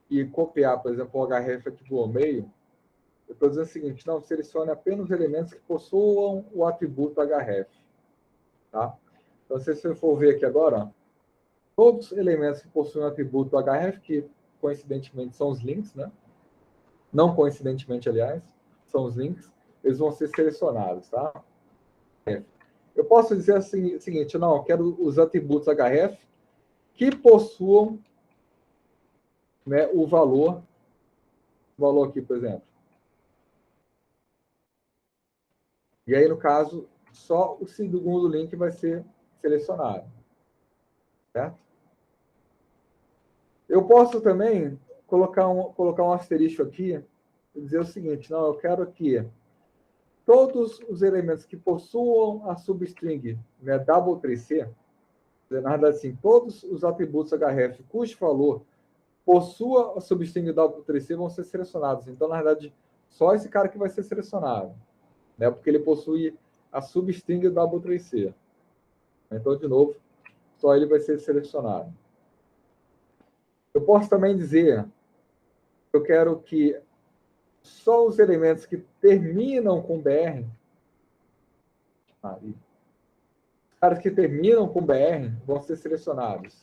e copiar, por exemplo, o href aqui para o meio, eu estou dizendo o seguinte, não, selecione apenas elementos que possuam o atributo href. Tá? Então, se você for ver aqui agora, ó, todos os elementos que possuem o atributo href, que coincidentemente são os links, né? Não coincidentemente, aliás, são os links, eles vão ser selecionados, tá? Eu posso dizer assim, o seguinte, não, eu quero os atributos href que possuam, né, o valor aqui, por exemplo. E aí, no caso, só o segundo link vai ser selecionado. Certo? Eu posso também colocar um asterisco aqui e dizer o seguinte, não, eu quero que todos os elementos que possuam a substring, né, W3C, na verdade, assim, todos os atributos href cujo valor possua a substring W3C vão ser selecionados. Então, na verdade, só esse cara que vai ser selecionado, né, porque ele possui a substring W3C. Então, de novo, só ele vai ser selecionado. Eu posso também dizer que eu quero que só os elementos que terminam com BR, os caras que terminam com BR vão ser selecionados.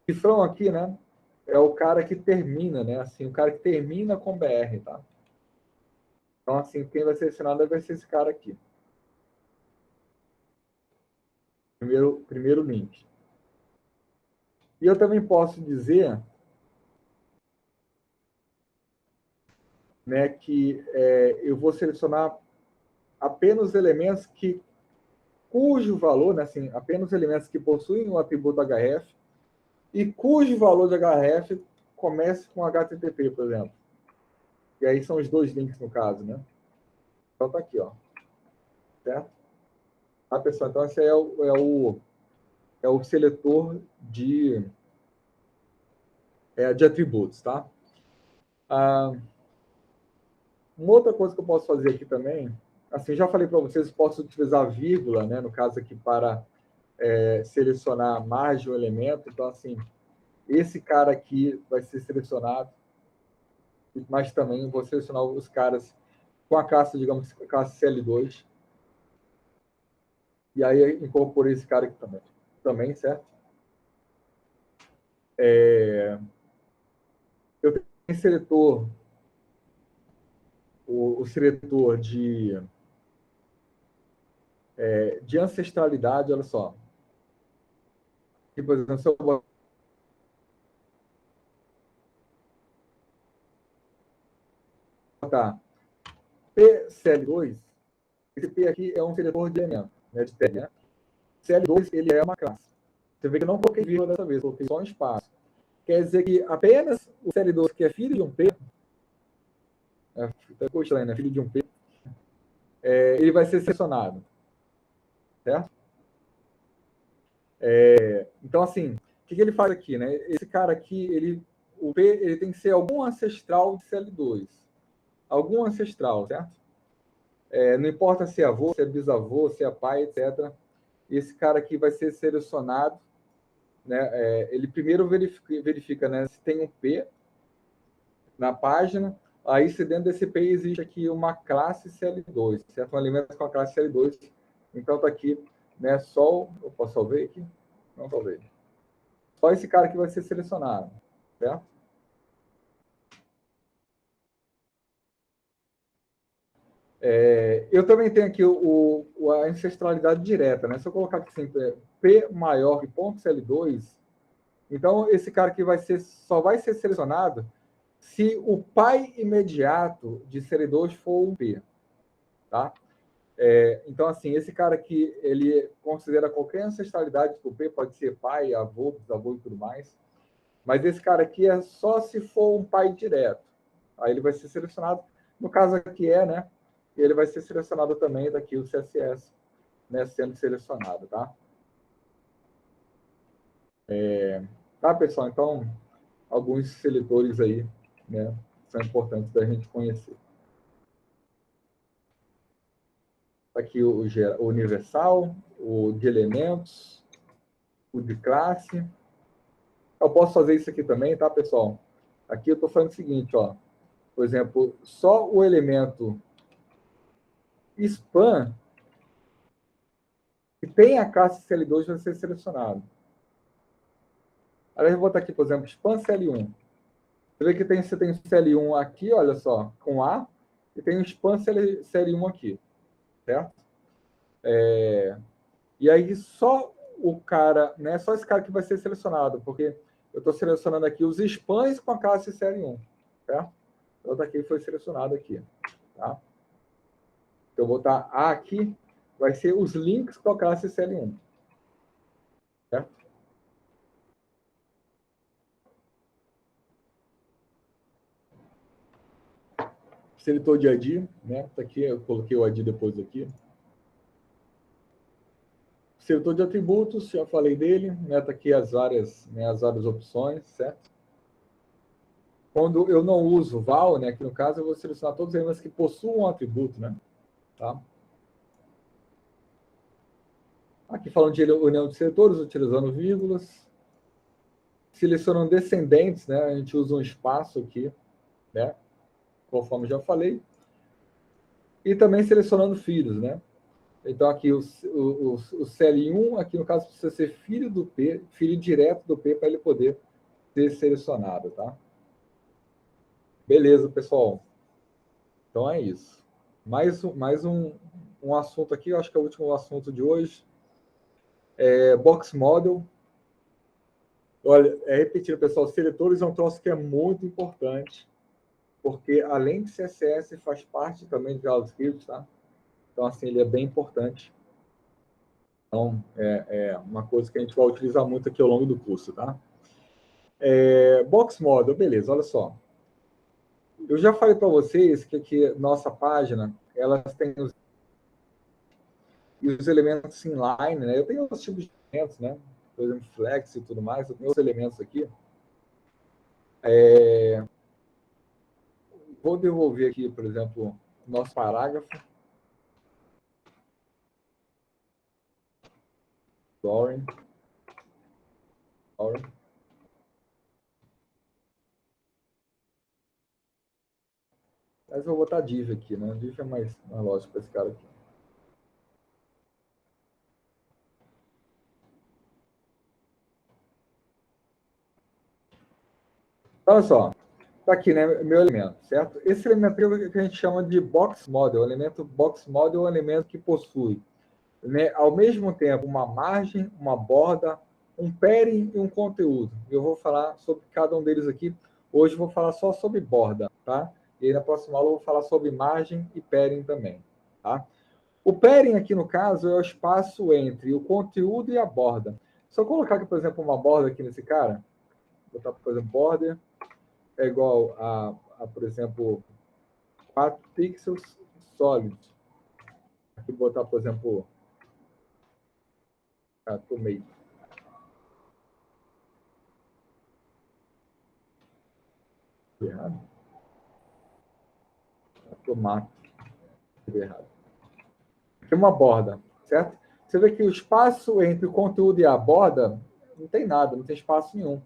O cifrão aqui, né, é o cara que termina, né, assim, o cara que termina com BR, tá? Então, assim, quem vai ser selecionado vai ser esse cara aqui. Primeiro link. E eu também posso dizer, né, que eu vou selecionar apenas elementos cujo valor, né, assim, apenas elementos que possuem o atributo href e cujo valor de href comece com HTTP, por exemplo. E aí são os dois links no caso, né? Então tá aqui, ó. Certo? Tá, pessoal? Então esse é o seletor de atributos, tá? Uma outra coisa que eu posso fazer aqui também, assim, já falei para vocês, posso utilizar vírgula, né, no caso aqui, para selecionar mais de um elemento. Então, assim, esse cara aqui vai ser selecionado, mas também vou selecionar os caras com a classe, digamos, classe CL2. E aí incorporei esse cara aqui também, certo? Eu tenho seletor, o seletor de ancestralidade, olha só. Aqui, por exemplo, se eu botar PCL2, esse P aqui é um seletor de elemento, né, de tag, né? CL2, ele é uma classe. Você vê que eu não coloquei vírgula dessa vez, coloquei só um espaço. Quer dizer que apenas o CL2, que é filho de um P, né, filho de um P, ele vai ser selecionado. Certo? Então, assim, o que ele faz aqui, né? Esse cara aqui, o P, ele tem que ser algum ancestral de CL2. Algum ancestral, certo? Não importa se é avô, se é bisavô, se é pai, etc. Esse cara aqui vai ser selecionado, né? Ele primeiro verifica, né, se tem um P na página. Aí, se dentro desse P existe aqui uma classe CL2, certo? Um elemento com a classe CL2. Então, está aqui, né, só... Eu posso salvar aqui? Não salvei. Só esse cara que vai ser selecionado, certo? Eu também tenho aqui a ancestralidade direta, né? Se eu colocar aqui sempre P maior que ponto CL2, então esse cara aqui só vai ser selecionado se o pai imediato de CL2 for um P, tá? Então, assim, esse cara aqui, ele considera qualquer ancestralidade do P, pode ser pai, avô, bisavô e tudo mais, mas esse cara aqui é só se for um pai direto. Aí ele vai ser selecionado. No caso aqui né? Ele vai ser selecionado também daqui o CSS, né? Sendo selecionado, tá? Tá, pessoal? Então, alguns seletores aí, né? São importantes da gente conhecer. Aqui o universal, o de elementos, o de classe. Eu posso fazer isso aqui também, tá, pessoal? Aqui eu estou falando o seguinte, ó. Por exemplo, só o elemento span que tem a classe CL2 vai ser selecionado. Aí eu vou botar aqui, por exemplo, span CL1. Você vê que você tem o CL1 aqui, olha só, com A, e tem o span CL1 aqui, certo? E aí só o cara, né? Só esse cara que vai ser selecionado, porque eu estou selecionando aqui os spams com a classe CL1, tá? Então daqui foi selecionado aqui, tá? Eu vou botar A aqui, vai ser os links com a classe CL1, certo? Seletor de ID, né? Tá aqui, eu coloquei o ID depois aqui. Seletor de atributos, já falei dele, né? Tá aqui as várias opções, certo? Quando eu não uso val, né? Aqui no caso eu vou selecionar todos os elementos que possuam um atributo, né? Tá? Aqui falando de união de seletores, utilizando vírgulas. Selecionando descendentes, né? A gente usa um espaço aqui, né? Conforme já falei. E também selecionando filhos, né? Então, aqui o CL1, aqui no caso, precisa ser filho do P, filho direto do P, para ele poder ser selecionado, tá? Beleza, pessoal. Então é isso. Mais um assunto aqui, eu acho que é o último assunto de hoje. Box Model. Olha, repetindo, pessoal, seletores é um troço que é muito importante, porque além de CSS, faz parte também de JavaScript, tá? Então, assim, ele é bem importante. Então, é uma coisa que a gente vai utilizar muito aqui ao longo do curso, tá? Box Model, beleza, olha só. Eu já falei para vocês que aqui nossa página, elas tem os elementos inline, né? Eu tenho outros tipos de elementos, né? Por exemplo, flex e tudo mais, eu tenho outros elementos aqui. Vou devolver aqui, por exemplo, nosso parágrafo. Sorry. Mas eu vou botar div aqui, né? Div é mais lógico para esse cara aqui. Olha só, tá aqui, né? Meu elemento, certo? Esse elemento é o que a gente chama de box model. O elemento box model é um elemento que possui, né, ao mesmo tempo, uma margem, uma borda, um padding e um conteúdo. Eu vou falar sobre cada um deles aqui. Hoje eu vou falar só sobre borda, tá? E aí na próxima aula eu vou falar sobre margem e padding também, tá? O padding aqui, no caso, é o espaço entre o conteúdo e a borda. Se eu colocar aqui, por exemplo, uma borda aqui nesse cara, vou botar, por exemplo, border é igual a por exemplo, 4 pixels sólidos. Aqui vou botar, por exemplo, pro meio. Errado. Tomate. Errado. Aqui é uma borda, certo? Você vê que o espaço entre o conteúdo e a borda não tem nada, não tem espaço nenhum.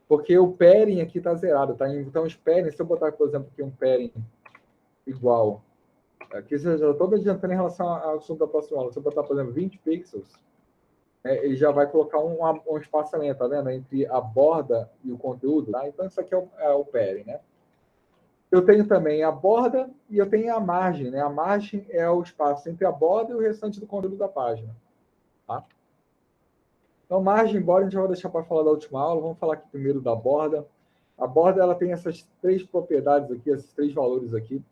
Porque o pairing aqui está zerado, tá? Então, os pairing, se eu botar, por exemplo, aqui um pairing igual, aqui eu já estou me adiantando em relação ao assunto da próxima aula. Se eu botar, por exemplo, 20 pixels, ele já vai colocar um espaçamento, tá vendo? Entre a borda e o conteúdo, tá? Então, isso aqui é o pairing, né? Eu tenho também a borda e eu tenho a margem, né? A margem é o espaço entre a borda e o restante do conteúdo da página, tá? Então, margem e borda a gente vai deixar para falar da última aula. Vamos falar aqui primeiro da borda. A borda ela tem essas 3 propriedades aqui, esses 3 valores aqui,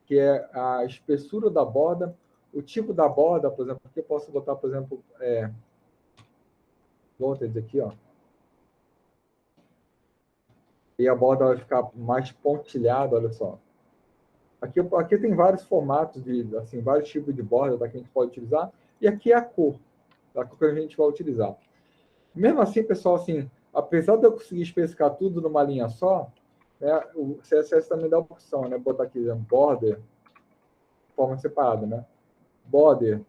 que é a espessura da borda, o tipo da borda, por exemplo, aqui eu posso botar, por exemplo, voltage aqui, ó. E a borda vai ficar mais pontilhada, olha só. Aqui tem vários formatos, assim, vários tipos de borda que a gente pode utilizar. E aqui é a cor que a gente vai utilizar. Mesmo assim, pessoal, assim, apesar de eu conseguir especificar tudo numa linha só, né, o CSS também dá a opção, né? Botar aqui, border, de forma separada, né? Border,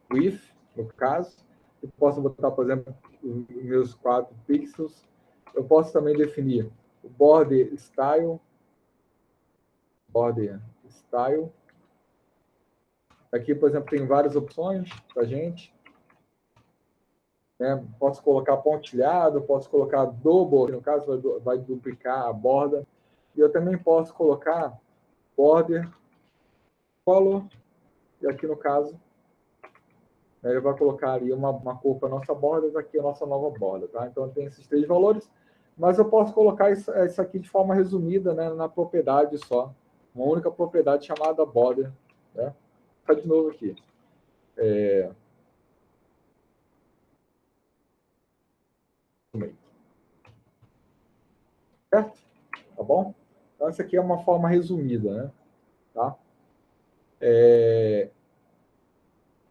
width, no caso. Eu posso botar, por exemplo, os meus 4 pixels. Eu posso também definir o border style. Aqui, por exemplo, tem várias opções para a gente. Né? Posso colocar pontilhado, posso colocar double, que no caso vai duplicar a borda. E eu também posso colocar border color E aqui no caso, ele vai colocar ali uma cor para a nossa borda, aqui a nossa nova borda, tá? Então tem esses 3 valores, mas eu posso colocar isso aqui de forma resumida, né, na propriedade só, uma única propriedade chamada border, né? Tá de novo aqui. Certo? Tá bom? Então essa aqui é uma forma resumida, né? Tá?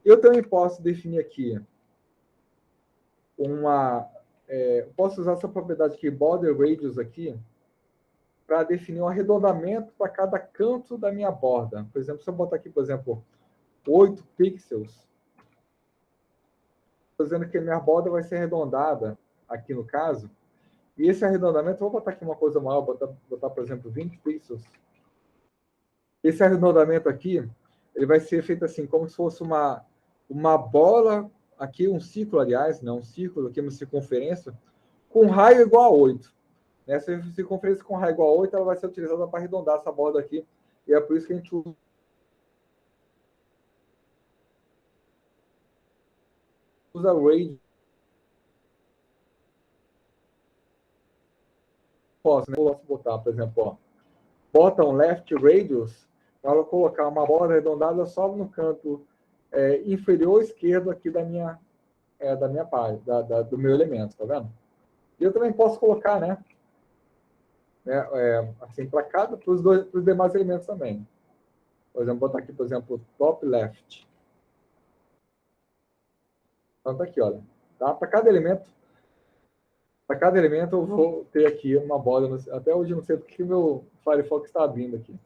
Eu também posso definir aqui eu posso usar essa propriedade aqui, border radius aqui, para definir um arredondamento para cada canto da minha borda. Por exemplo, se eu botar aqui, por exemplo, 8 pixels, estou dizendo que a minha borda vai ser arredondada, aqui no caso, e esse arredondamento, vou botar aqui uma coisa maior, botar por exemplo, 20 pixels. Esse arredondamento aqui, ele vai ser feito assim, como se fosse uma bola, aqui um círculo, aliás, não, um círculo, aqui uma circunferência, com raio igual a 8. Essa circunferência com raio igual a 8, ela vai ser utilizada para arredondar essa borda aqui, e é por isso que a gente usa radius. Posso, né? Posso botar, por exemplo, ó, bottom left radius, para colocar uma borda arredondada só no canto inferior esquerdo aqui da minha parte, do meu elemento, tá vendo? E eu também posso colocar, né? Assim, para os demais elementos também. Por exemplo, botar aqui, por exemplo, top left. Então tá aqui, olha. Tá? Para cada elemento eu vou ter aqui uma borda. Até hoje eu não sei porque o meu Firefox está abrindo aqui.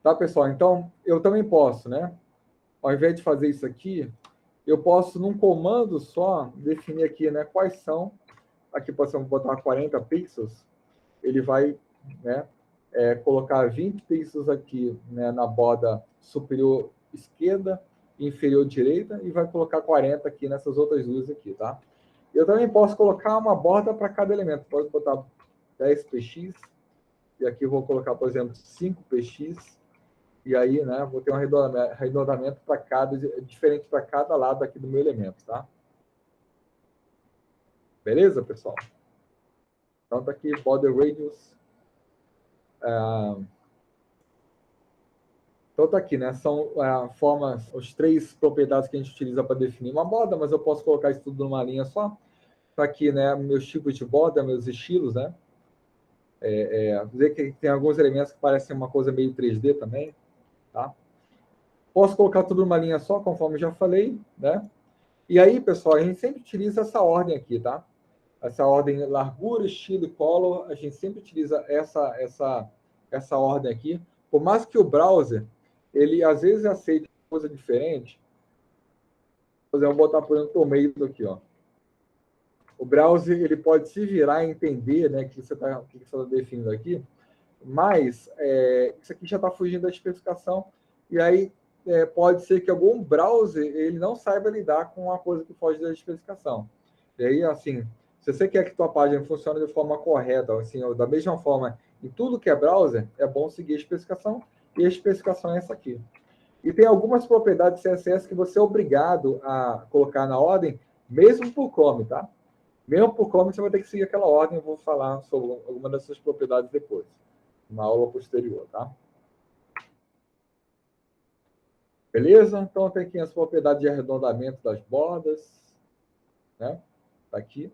Tá, pessoal? Então, eu também posso, né? Ao invés de fazer isso aqui, eu posso, num comando só, definir aqui, né? Quais são. Aqui posso botar 40 pixels. Ele vai, né? Colocar 20 pixels aqui, né, na borda superior esquerda e inferior direita, e vai colocar 40 aqui nessas outras luzes aqui, tá? Eu também posso colocar uma borda para cada elemento. Posso botar 10 px, e aqui eu vou colocar, por exemplo, 5 px, e aí, né, vou ter um arredondamento para diferente para cada lado aqui do meu elemento, tá? Beleza, pessoal? Então tá aqui, border radius. Então tá aqui, né? São formas, as 3 propriedades que a gente utiliza para definir uma borda, mas eu posso colocar isso tudo numa linha só. Tá aqui, né? Meus tipos de borda, meus estilos, né? Dizer que tem alguns elementos que parecem uma coisa meio 3D também, tá? Posso colocar tudo numa linha só, conforme já falei, né? E aí, pessoal, a gente sempre utiliza essa ordem aqui, tá? Essa ordem largura, estilo e color, a gente sempre utiliza essa ordem aqui. Por mais que o browser, ele às vezes aceite coisa diferente, por exemplo, vou botar, por exemplo, o meio aqui, ó. O browser, ele pode se virar e entender, né, que você está definindo aqui, mas isso aqui já está fugindo da especificação, e aí pode ser que algum browser ele não saiba lidar com uma coisa que foge da especificação. E aí, assim, se você quer que tua página funcione de forma correta, assim, da mesma forma, em tudo que é browser, é bom seguir a especificação, e a especificação é essa aqui. E tem algumas propriedades CSS que você é obrigado a colocar na ordem, mesmo por Chrome, tá? Mesmo por Chrome, você vai ter que seguir aquela ordem. Eu vou falar sobre alguma dessas propriedades depois, na aula posterior, tá? Beleza? Então, tem aqui as propriedades de arredondamento das bordas, né? Tá aqui.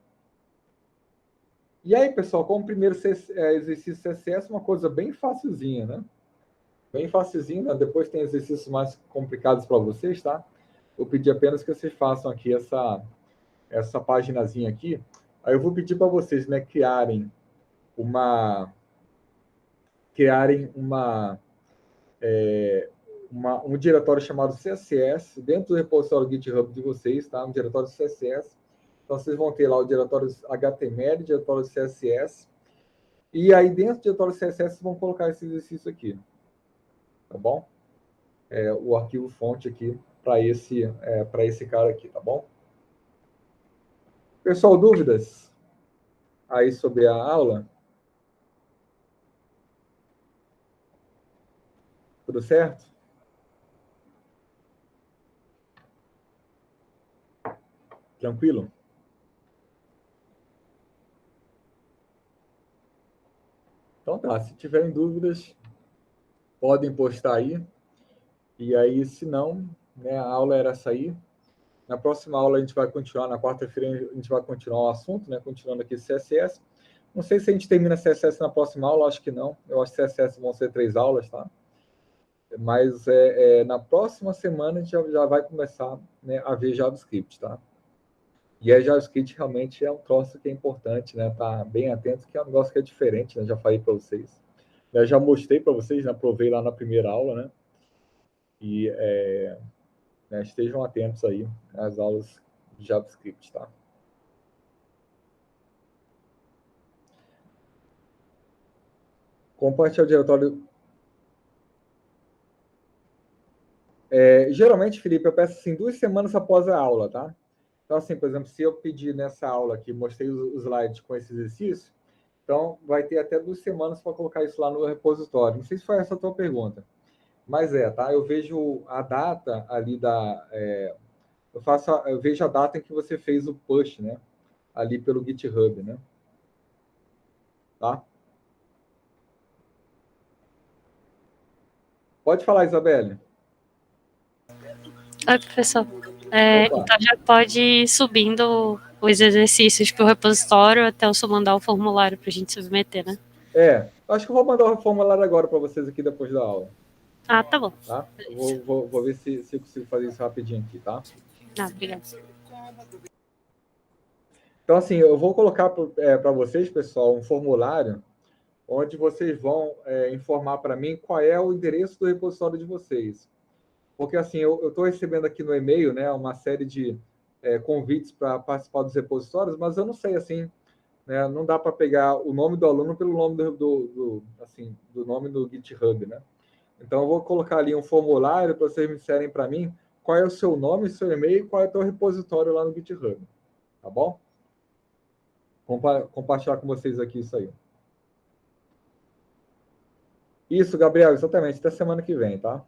E aí, pessoal, como primeiro exercício CSS, uma coisa bem facilzinha, né? Bem facilzinho, né? Depois tem exercícios mais complicados para vocês, tá? Eu pedi apenas que vocês façam aqui essa paginazinha aqui. Aí eu vou pedir para vocês, né, criarem um diretório chamado CSS dentro do repositório GitHub de vocês, tá? Um diretório CSS. Então, vocês vão ter lá o diretório HTML, diretório CSS. E aí, dentro do diretório CSS, vocês vão colocar esse exercício aqui. Tá bom? O arquivo fonte aqui para esse cara aqui, tá bom? Pessoal, dúvidas aí sobre a aula? Tudo certo? Tranquilo? Então tá, se tiverem dúvidas, podem postar aí. E aí, se não, né, a aula era essa aí. Na próxima aula a gente vai continuar, na quarta-feira a gente vai continuar o assunto, né, continuando aqui CSS. Não sei se a gente termina CSS na próxima aula, acho que não. Eu acho que CSS vão ser 3 aulas, tá? Mas na próxima semana a gente já vai começar, né, a ver JavaScript, tá? E a JavaScript realmente é um troço que é importante, né? Tá bem atento, que é um negócio que é diferente, né? Já falei para vocês. Eu já mostrei para vocês, né? Provei lá na primeira aula, né? E né, estejam atentos aí às aulas de JavaScript, tá? Compartilhar o diretório. Geralmente, Felipe, eu peço assim 2 semanas após a aula, tá? Então, assim, por exemplo, se eu pedir nessa aula aqui, mostrei os slides com esse exercício, então vai ter até 2 semanas para colocar isso lá no repositório. Não sei se foi essa a tua pergunta, mas tá? Eu vejo a data ali eu vejo a data em que você fez o push, né? Ali pelo GitHub, né? Tá? Pode falar, Isabelle. Oi, professor. Então já pode ir subindo os exercícios para o repositório até eu só mandar o formulário para a gente submeter, né? Acho que eu vou mandar o formulário agora para vocês aqui depois da aula. Ah, tá bom. Tá? Vou ver se eu consigo fazer isso rapidinho aqui, tá? Ah, obrigada. Então, assim, eu vou colocar para vocês, pessoal, um formulário onde vocês vão informar para mim qual é o endereço do repositório de vocês. Porque, assim, eu estou recebendo aqui no e-mail, né, uma série de convites para participar dos repositórios, mas eu não sei, assim, né, não dá para pegar o nome do aluno pelo nome do nome do GitHub, né? Então, eu vou colocar ali um formulário para vocês me disserem para mim qual é o seu nome, seu e-mail e qual é o seu repositório lá no GitHub. Tá bom? Compartilhar com vocês aqui isso aí. Isso, Gabriel, exatamente. Até semana que vem, tá?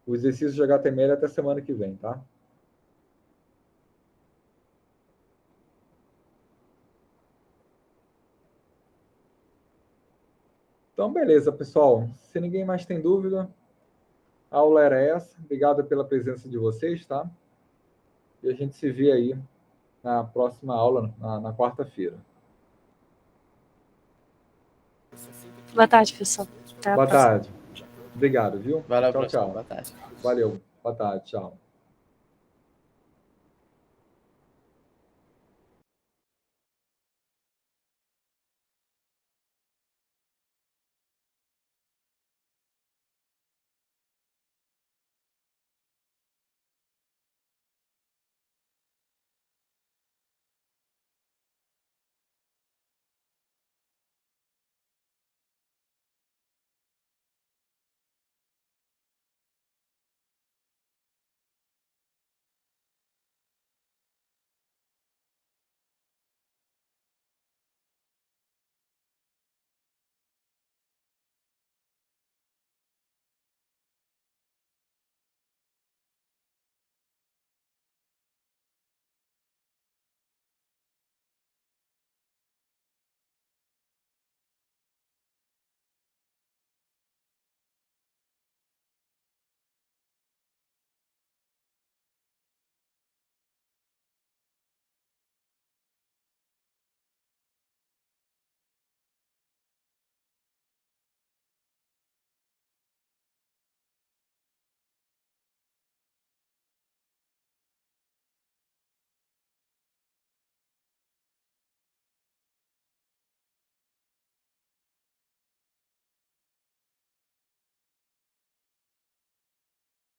O exercício de HTML até semana que vem, tá? Então, beleza, pessoal. Se ninguém mais tem dúvida, a aula era essa. Obrigado pela presença de vocês, tá? E a gente se vê aí na próxima aula, na quarta-feira. Boa tarde, professor. Até a Boa próxima. tarde. Obrigado, viu? Valeu, Tchau, professor. tchau. Boa tarde. Valeu. Boa tarde. Tchau.